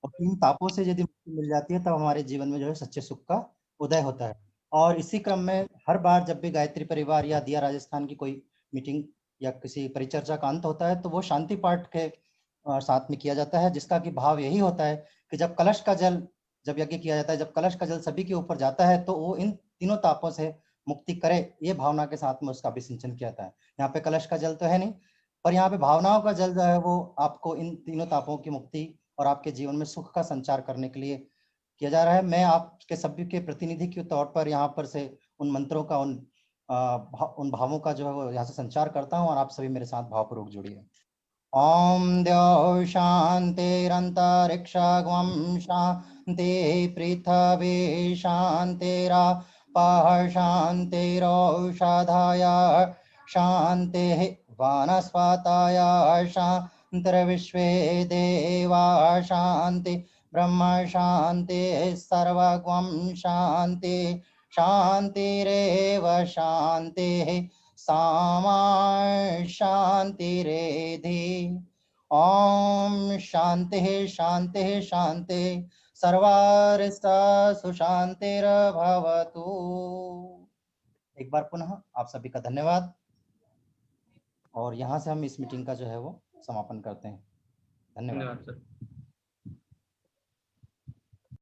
और 3 तापों से यदि मुक्ति मिल जाती है, तब हमारे जीवन में जो है सच्चे सुख का उदय होता है। और इसी क्रम में हर बार जब भी गायत्री परिवार या दिया राजस्थान की कोई मीटिंग या किसी परिचर्चा का अंत होता है, तो वो शांति पाठ के साथ में किया जाता है, जिसका कि भाव यही होता है कि जब कलश का जल, जब यज्ञ किया जाता है, जब कलश का जल सभी के ऊपर जाता है, तो वो इन तीनों तापों से मुक्ति करे, ये भावना के साथ में उसका अभिसिंचन किया जाता है। यहाँ पे कलश का जल तो है नहीं, पर यहाँ पे भावनाओं का जल जो है वो आपको इन तीनों तापों की मुक्ति और आपके जीवन में सुख का संचार करने के लिए किया जा रहा है। मैं आपके सभी के प्रतिनिधि के तौर पर यहाँ पर से उन मंत्रों का, उन भावों का जो है वो यहाँ से संचार करता हूँ, और आप सभी मेरे साथ भावपूर्वक जुड़िए। ओम द्यौ शांतिरंतरिक्षगं शांति पृथ्वी शांतिरापः शांतिरौषधाय शांतिः वनस्पतय शांतिर्विश्वे देवा शांति ब्रह्म शांति सर्वगं शांति शांतिरेव शांतिः सामा शांतिरेधि। ओम शांति शांति शांति सर्वारिष्टा सुशांतिर्भवतु। एक बार पुनः आप सभी का धन्यवाद, और यहाँ से हम इस मीटिंग का जो है वो समापन करते हैं। धन्यवाद सर।